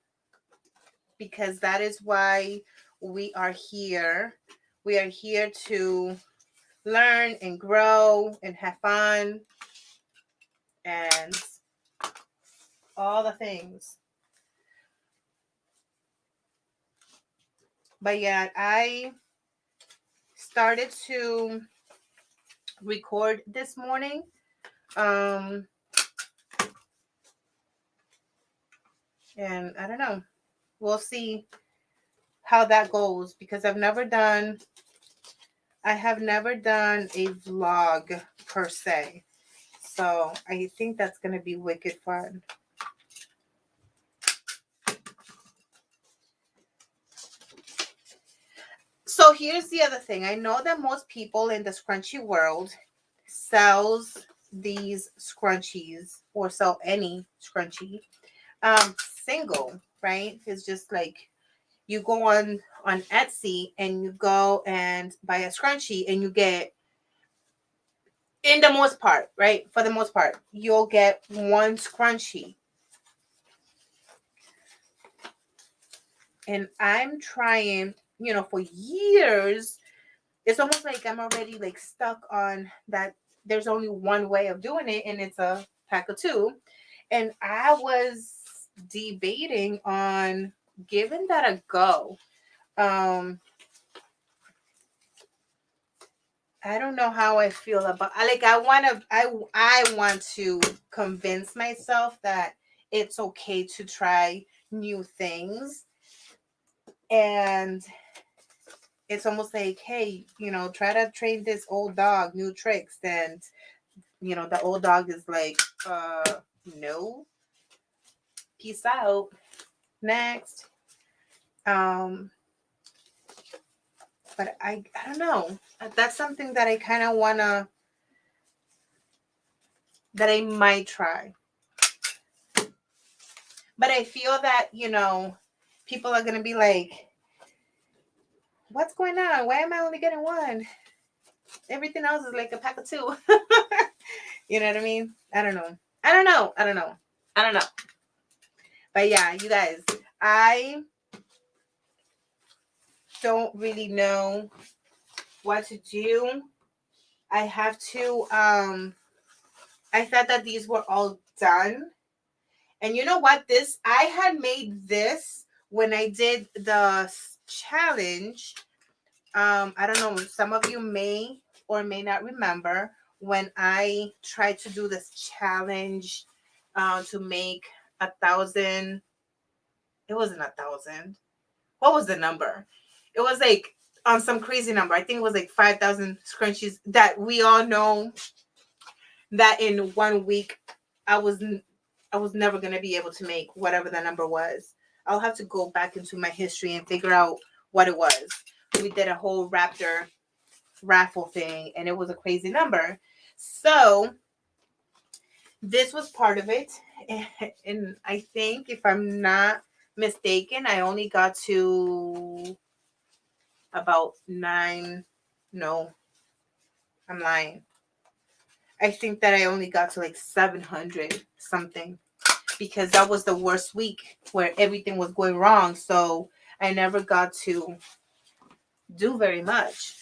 because that is why we are here. We are here to learn and grow and have fun and all the things. But yeah, I started to record this morning. Um, and I don't know. We'll see how that goes because I have never done a vlog per se. So I think that's gonna be wicked fun. So here's the other thing. I know that most people in the scrunchy world sells these scrunchies or sell any scrunchie single, right? It's just like you go on Etsy and you go and buy a scrunchie and you get, in the most part, right? For the most part, you'll get one scrunchie. And I'm trying, for years, it's almost like I'm already like stuck on that. There's only one way of doing it, and it's a pack of two. And I was debating on giving that a go. I don't know how I feel about, like, I want to convince myself that it's okay to try new things. And it's almost like, hey, try to train this old dog new tricks. And, the old dog is like, no, peace out. Next. Um, but I don't know. That's something that I kind of that I might try. But I feel that, people are going to be like, what's going on? Why am I only getting one? Everything else is like a pack of two. You know what I mean? I don't know. I don't know. I don't know. I don't know. But yeah, you guys, I don't really know what to do. I have to, I thought that these were all done. And you know what? I had made this when I did the challenge. I don't know. Some of you may or may not remember when I tried to do this challenge to make 1,000. It wasn't 1,000. What was the number? It was like on some crazy number. I think it was like 5,000 scrunchies that we all know that in 1 week I was never going to be able to make whatever the number was. I'll have to go back into my history and figure out what it was. We did a whole raptor raffle thing and it was a crazy number. So this was part of it. And I think, if I'm not mistaken, I only got to about 9. No, I'm lying. I think that I only got to like 700 something because that was the worst week where everything was going wrong. So I never got to do very much.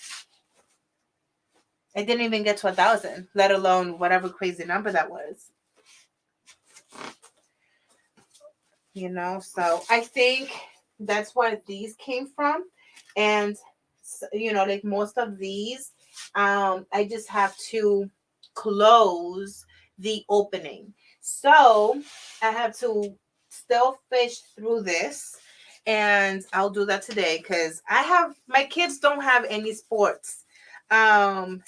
I didn't even get to 1,000, let alone whatever crazy number that was. So I think that's where these came from. And, like most of these, I just have to close the opening. So I have to still fish through this. And I'll do that today because my kids don't have any sports. Um,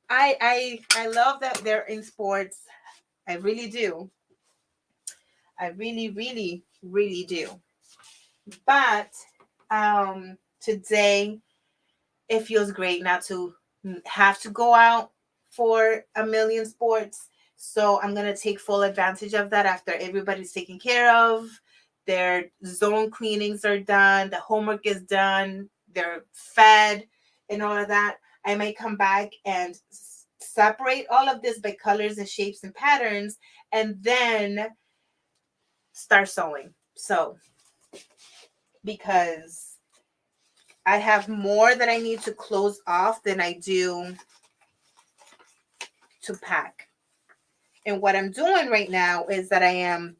I love that they're in sports. I really do. I really, really, really do. But today it feels great not to have to go out for a million sports. So I'm going to take full advantage of that after everybody's taken care of. Their zone cleanings are done. The homework is done. They're fed and all of that. I may come back and separate all of this by colors and shapes and patterns and then start sewing. So, because I have more that I need to close off than I do to pack. And what I'm doing right now is that I am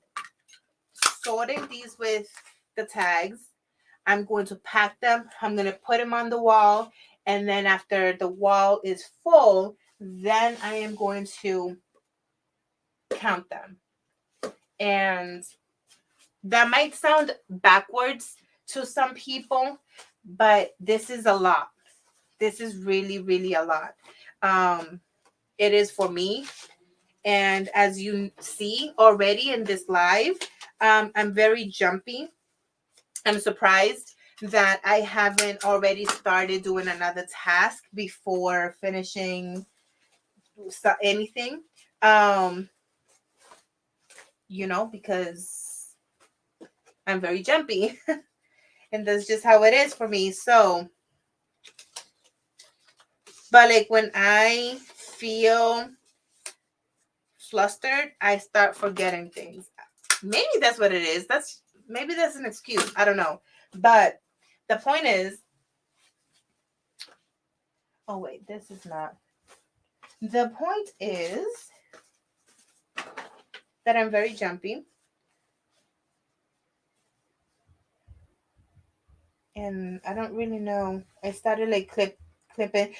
sorting these with the tags. I'm going to pack them. I'm going to put them on the wall. And then after the wall is full, then I am going to count them. And that might sound backwards to some people, but this is a lot. This is really, really a lot. It is for me. And as you see already in this live, I'm very jumpy. I'm surprised that I haven't already started doing another task before finishing anything. Because I'm very jumpy. And that's just how it is for me. So, but like when I feel flustered, I start forgetting things. Maybe that's what it is. Maybe that's an excuse. I don't know. But the point is, oh wait, this is not. The point is that I'm very jumpy. And I don't really know. I started like clipping.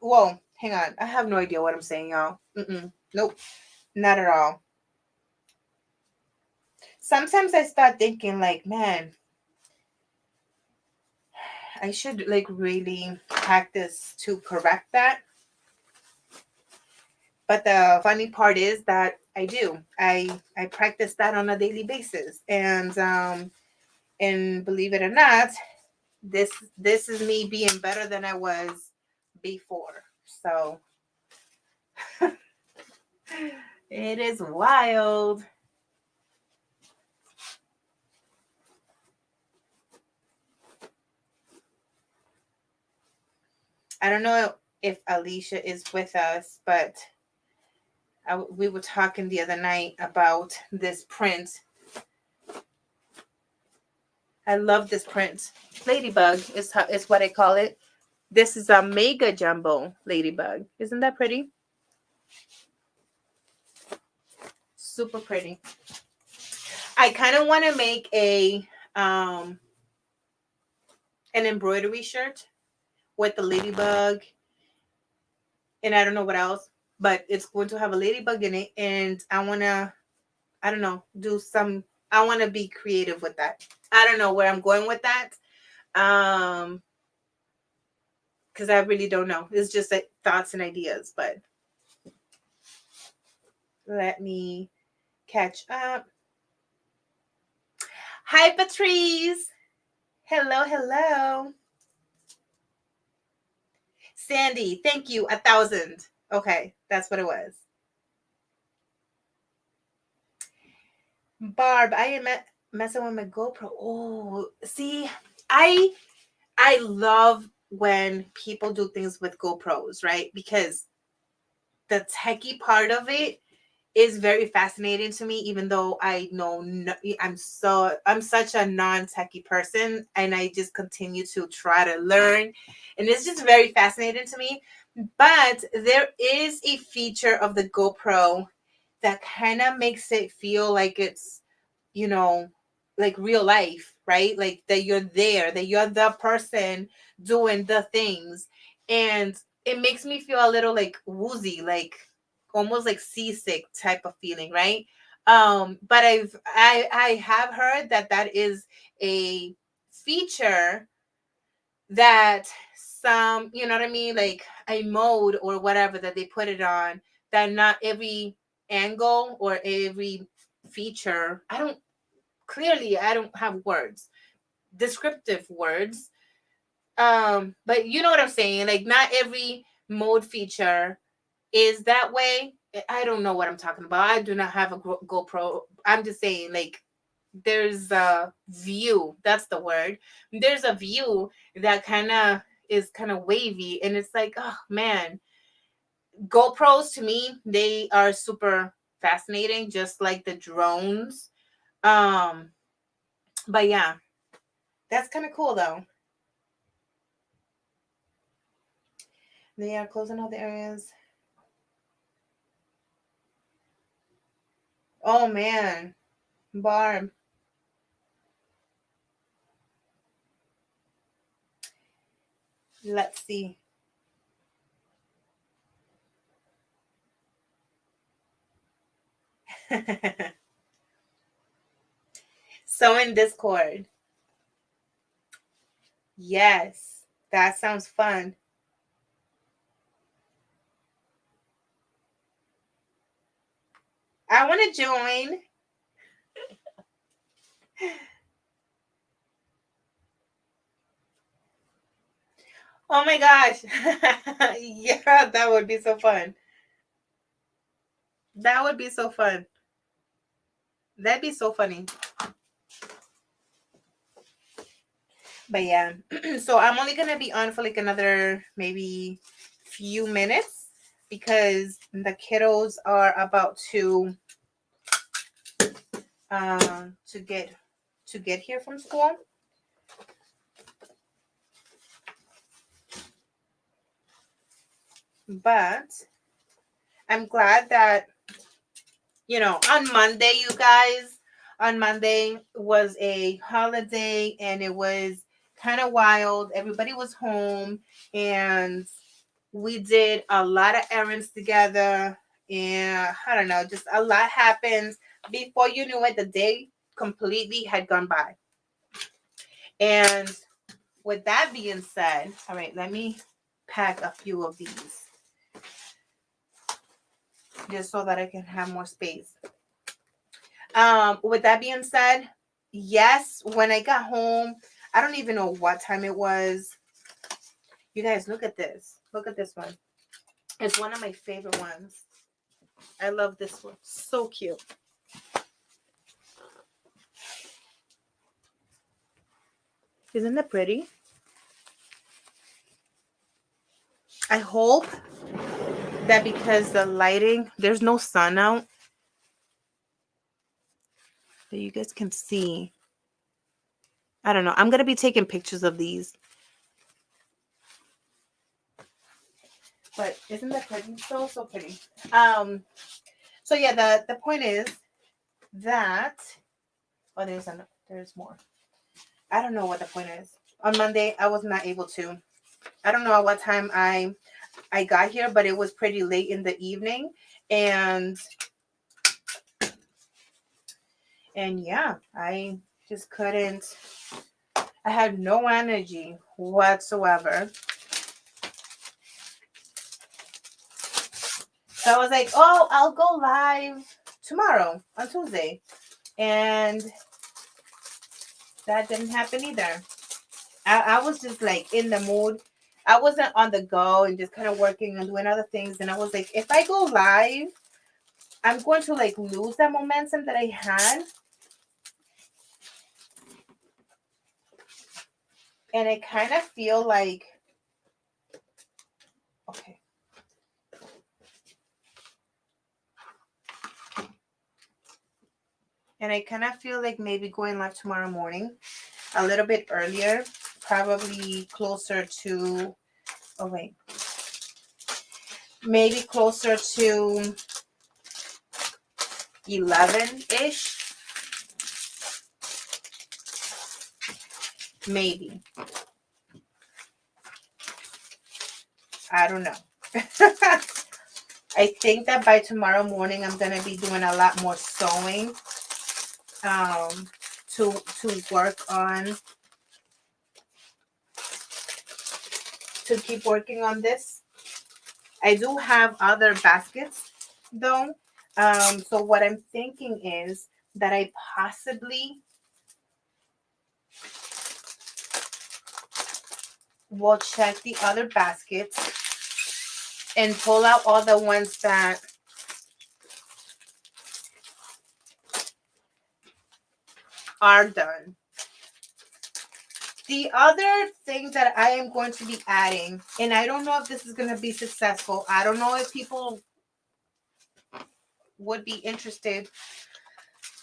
Whoa, hang on. I have no idea what I'm saying, y'all. Nope, not at all. Sometimes I start thinking like, man, I should like really practice to correct that. But the funny part is that I do. I practice that on a daily basis. And believe it or not, this is me being better than I was before. So it is wild. I don't know if Alicia is with us, but we were talking the other night about this print. I love this print. Ladybug is what I call it. This is a mega jumbo ladybug. Isn't that pretty? Super pretty. I kind of want to make an embroidery shirt with the ladybug, and I don't know what else, but it's going to have a ladybug in it, and I want to, I don't know, I want to be creative with that. I don't know where I'm going with that. Because I really don't know. It's just like thoughts and ideas, but let me catch up. Hi, Patrice. Hello, hello. Sandy, thank you. 1,000. Okay, that's what it was. Barb, I am messing with my GoPro. Oh, see, I love when people do things with GoPros, right? Because the techie part of it is very fascinating to me, even though I know I'm such a non-techie person, and I just continue to try to learn, and it's just very fascinating to me. But there is a feature of the GoPro that kind of makes it feel like it's, like real life, right? Like that you're there, that you're the person doing the things. And it makes me feel a little like woozy, like almost like seasick type of feeling, right? But I have heard that is a feature that some, you know what I mean, like a mode or whatever that they put it on, that not every angle or every feature, I don't have descriptive words, but you know what I'm saying, like not every mode feature is that way. I don't know what I'm talking about. I do not have a GoPro. I'm just saying, like, there's a view. That's the word. There's a view that kind of is kind of wavy, and it's like, oh man, GoPros to me, they are super fascinating, just like the drones. Um, but yeah, that's kind of cool though. They are closing all the areas. Oh man, Barb. Let's see. So in Discord. Yes, that sounds fun. I want to join. Oh my gosh. Yeah, that would be so fun. That would be so fun. That'd be so funny. But yeah, so I'm only gonna be on for like another maybe few minutes because the kiddos are about to get here from school. But I'm glad that on Monday, you guys, on Monday was a holiday and it was kind of wild. Everybody was home and we did a lot of errands together. And I don't know, just a lot happened. Before you knew it, the day completely had gone by. And with that being said, all right, let me pack a few of these just so that I can have more space. With that being said, yes, when I got home, I don't even know what time it was. You guys, look at this. Look at this one. It's one of my favorite ones. I love this one. So cute. Isn't that pretty? I hope that because the lighting, there's no sun out, that you guys can see. I don't know. I'm going to be taking pictures of these. But isn't that pretty? So, so pretty. So yeah, the point is that, oh, there's more. I don't know what the point is. On Monday, I was not able to. I don't know at what time I got here, but it was pretty late in the evening, and yeah, I just couldn't. I had no energy whatsoever. So I was like, oh, I'll go live tomorrow on Tuesday, and that didn't happen either. I was just like in the mood. I wasn't on the go and just kind of working and doing other things. And I was like, if I go live, I'm going to like lose that momentum that I had. And I kind of feel like, okay. And I kind of feel like maybe going live tomorrow morning a little bit earlier, probably closer to, oh wait, maybe closer to 11-ish. Maybe. I don't know. I think that by tomorrow morning, I'm going to be doing a lot more sewing to work on, to keep working on this. I do have other baskets though. So what I'm thinking is that I possibly will check the other baskets and pull out all the ones that are done. The other thing that I am going to be adding, and I don't know if this is going to be successful. I don't know if people would be interested.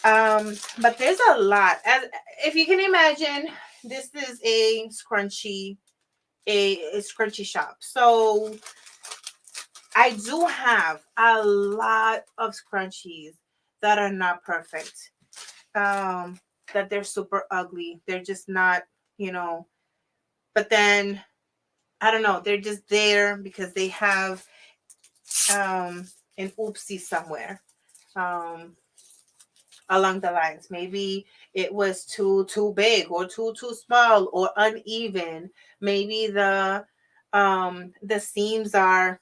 But there's a lot. As if you can imagine, this is a scrunchy, a scrunchy shop. So I do have a lot of scrunchies that are not perfect. That they're super ugly. They're just not, you know, but then I don't know, they're just there because they have an oopsie somewhere. Um along the lines. Maybe it was too big or too small or uneven. Maybe the seams are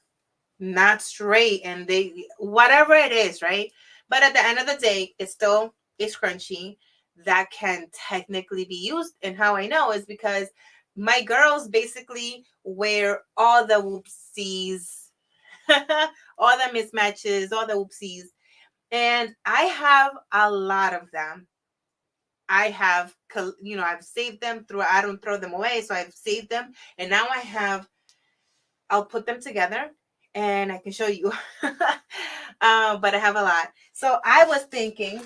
not straight and they whatever it is, right? But at the end of the day, it's still a scrunchie that can technically be used. And how I know is because my girls basically wear all the whoopsies, all the mismatches, all the whoopsies. And I have a lot of them. I have, I've saved them through, I don't throw them away. So I've saved them. And now I'll put them together and I can show you. But I have a lot. So I was thinking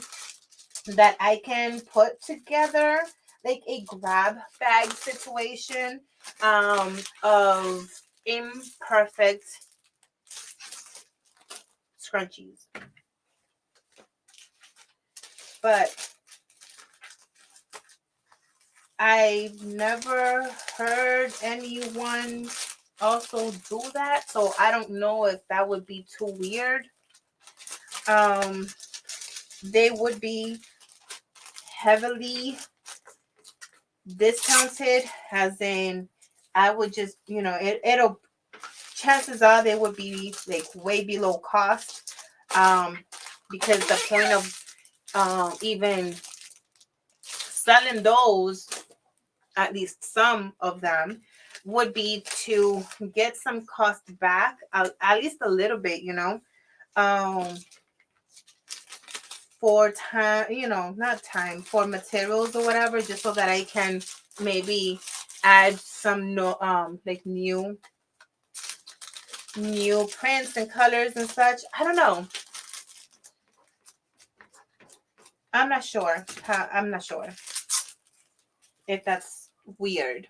that I can put together like a grab bag situation of imperfect scrunchies. But I've never heard anyone also do that, so I don't know if that would be too weird. They would be heavily discounted, as in I would just, it'll chances are they would be like way below cost. Because the point of even selling those, at least some of them, would be to get some cost back, at least a little bit, um, for time, not time, for materials or whatever, just so that I can maybe add some like new prints and colors and such. I don't know. I'm not sure. I'm not sure if that's weird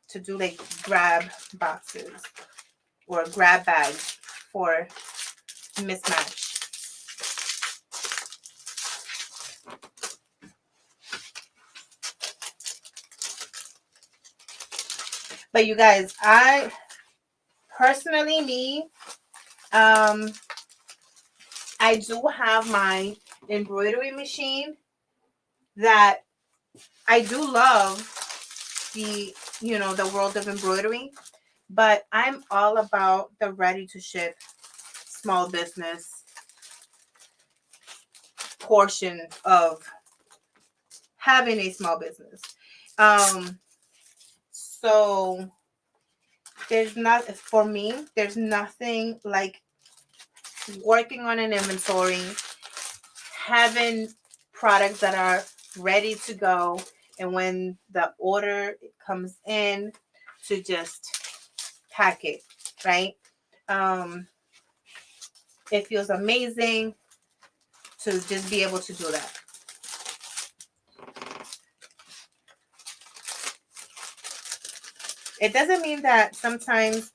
to do like grab boxes or grab bags for mismatch. But you guys, I personally, um, I do have my embroidery machine that I do love the world of embroidery, but I'm all about the ready to ship small business portion of having a small business. So there's not, for me, there's nothing like working on an inventory, having products that are ready to go, and when the order comes in, to just pack it, right? It feels amazing to just be able to do that. It doesn't mean that sometimes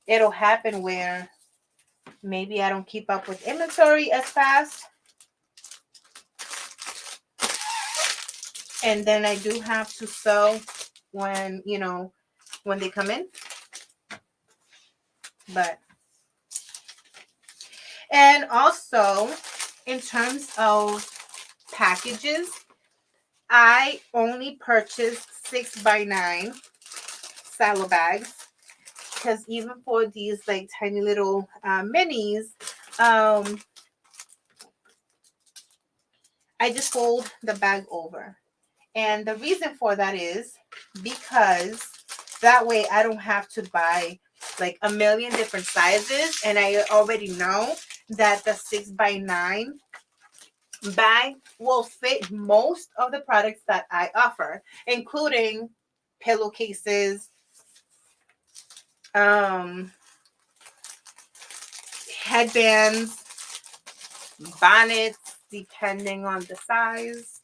it'll happen where maybe I don't keep up with inventory as fast. And then I do have to sew when they come in. And also in terms of packages, I only purchased 6x9 silo bags, because even for these like tiny little minis, I just fold the bag over. And the reason for that is because That way I don't have to buy like a million different sizes, and I already know that the 6x9 bag will fit most of the products that I offer, including pillowcases, um, headbands, bonnets, depending on the size.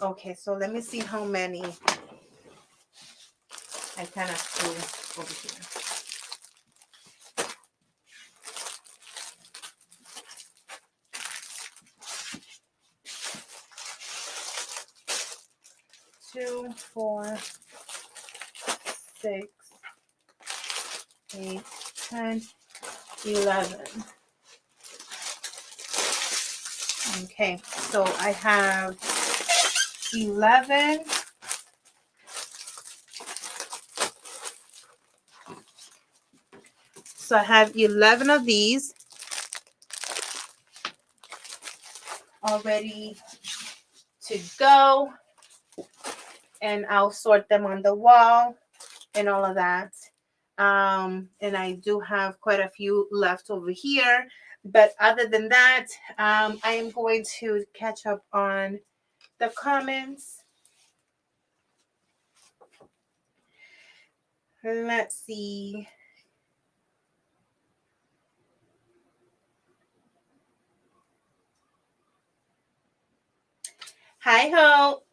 Okay, so let me see how many I kind of threw over here. Two, 4, 6, 8, 10, 11. Okay, so I have 11. So I have 11 of these all ready to go, and I'll sort them on the wall and all of that. And I do have quite a few left over here, but other than that, I am going to catch up on the comments. Let's see. Hi ho.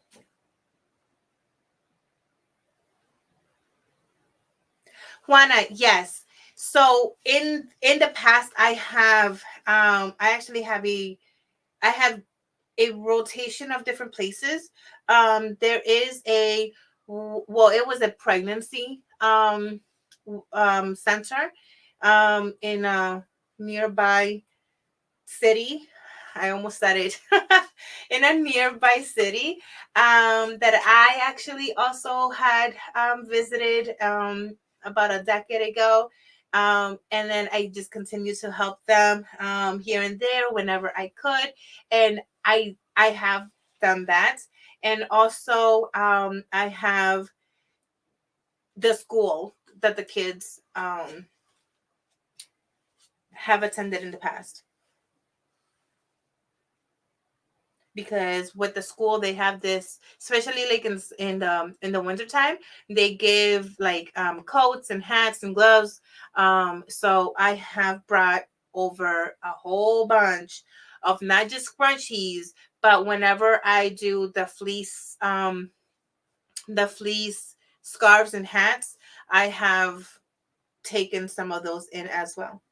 Juana, yes. So in the past I have I actually have I have a rotation of different places. There is well, it was a pregnancy center in a nearby city. I almost said it. In a nearby city that I actually also had visited about a decade ago. And then I just continued to help them here and there whenever I could. And I have done that. And also I have the school that the kids have attended in the past. Because with the school they have this, especially like in the winter time, they give like coats and hats and gloves. So I have brought over a whole bunch of not just scrunchies, but whenever I do the fleece scarves and hats, I have taken some of those in as well.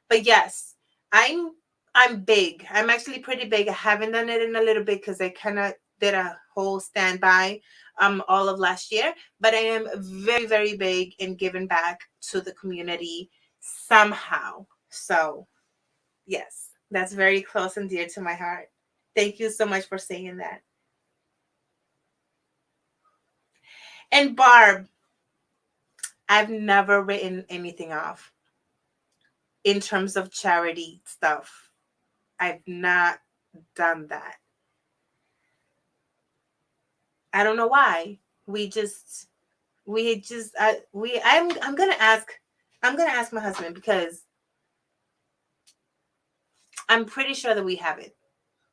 But yes, I'm I'm big. I'm actually pretty big. I haven't done it in a little bit because I kind of did a whole standby all of last year. But I am very, very big in giving back to the community somehow. So yes, that's very close and dear to my heart. Thank you so much for saying that. And Barb, I've never written anything off in terms of charity stuff. I've not done that. I don't know why. We just I'm gonna ask my husband because I'm pretty sure that we haven't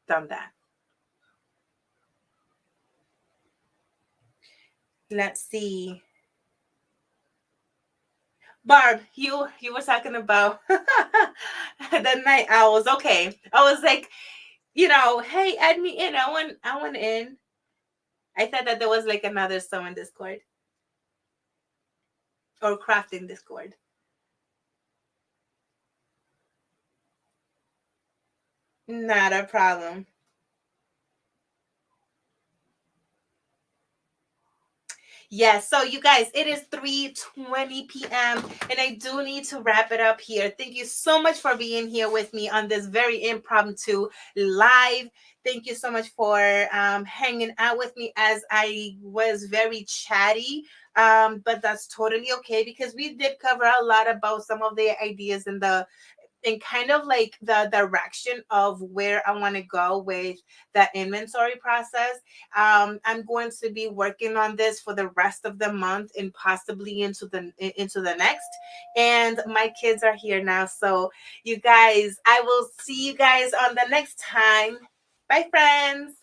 done that. Let's see. Barb, you were talking about the night owls. Okay. I was like, hey, add me in. I want in. I thought that there was like another sewing Discord or crafting Discord. Not a problem. Yes, so you guys, it is 3:20 p.m. and I do need to wrap it up here. Thank you so much for being here with me on this very impromptu live. Thank you so much for hanging out with me as I was very chatty But that's totally okay because we did cover a lot about some of the ideas and kind of like the direction of where I want to go with the inventory process. I'm going to be working on this for the rest of the month and possibly into the next. And my kids are here now, so you guys, I will see you guys on the next time. Bye, friends.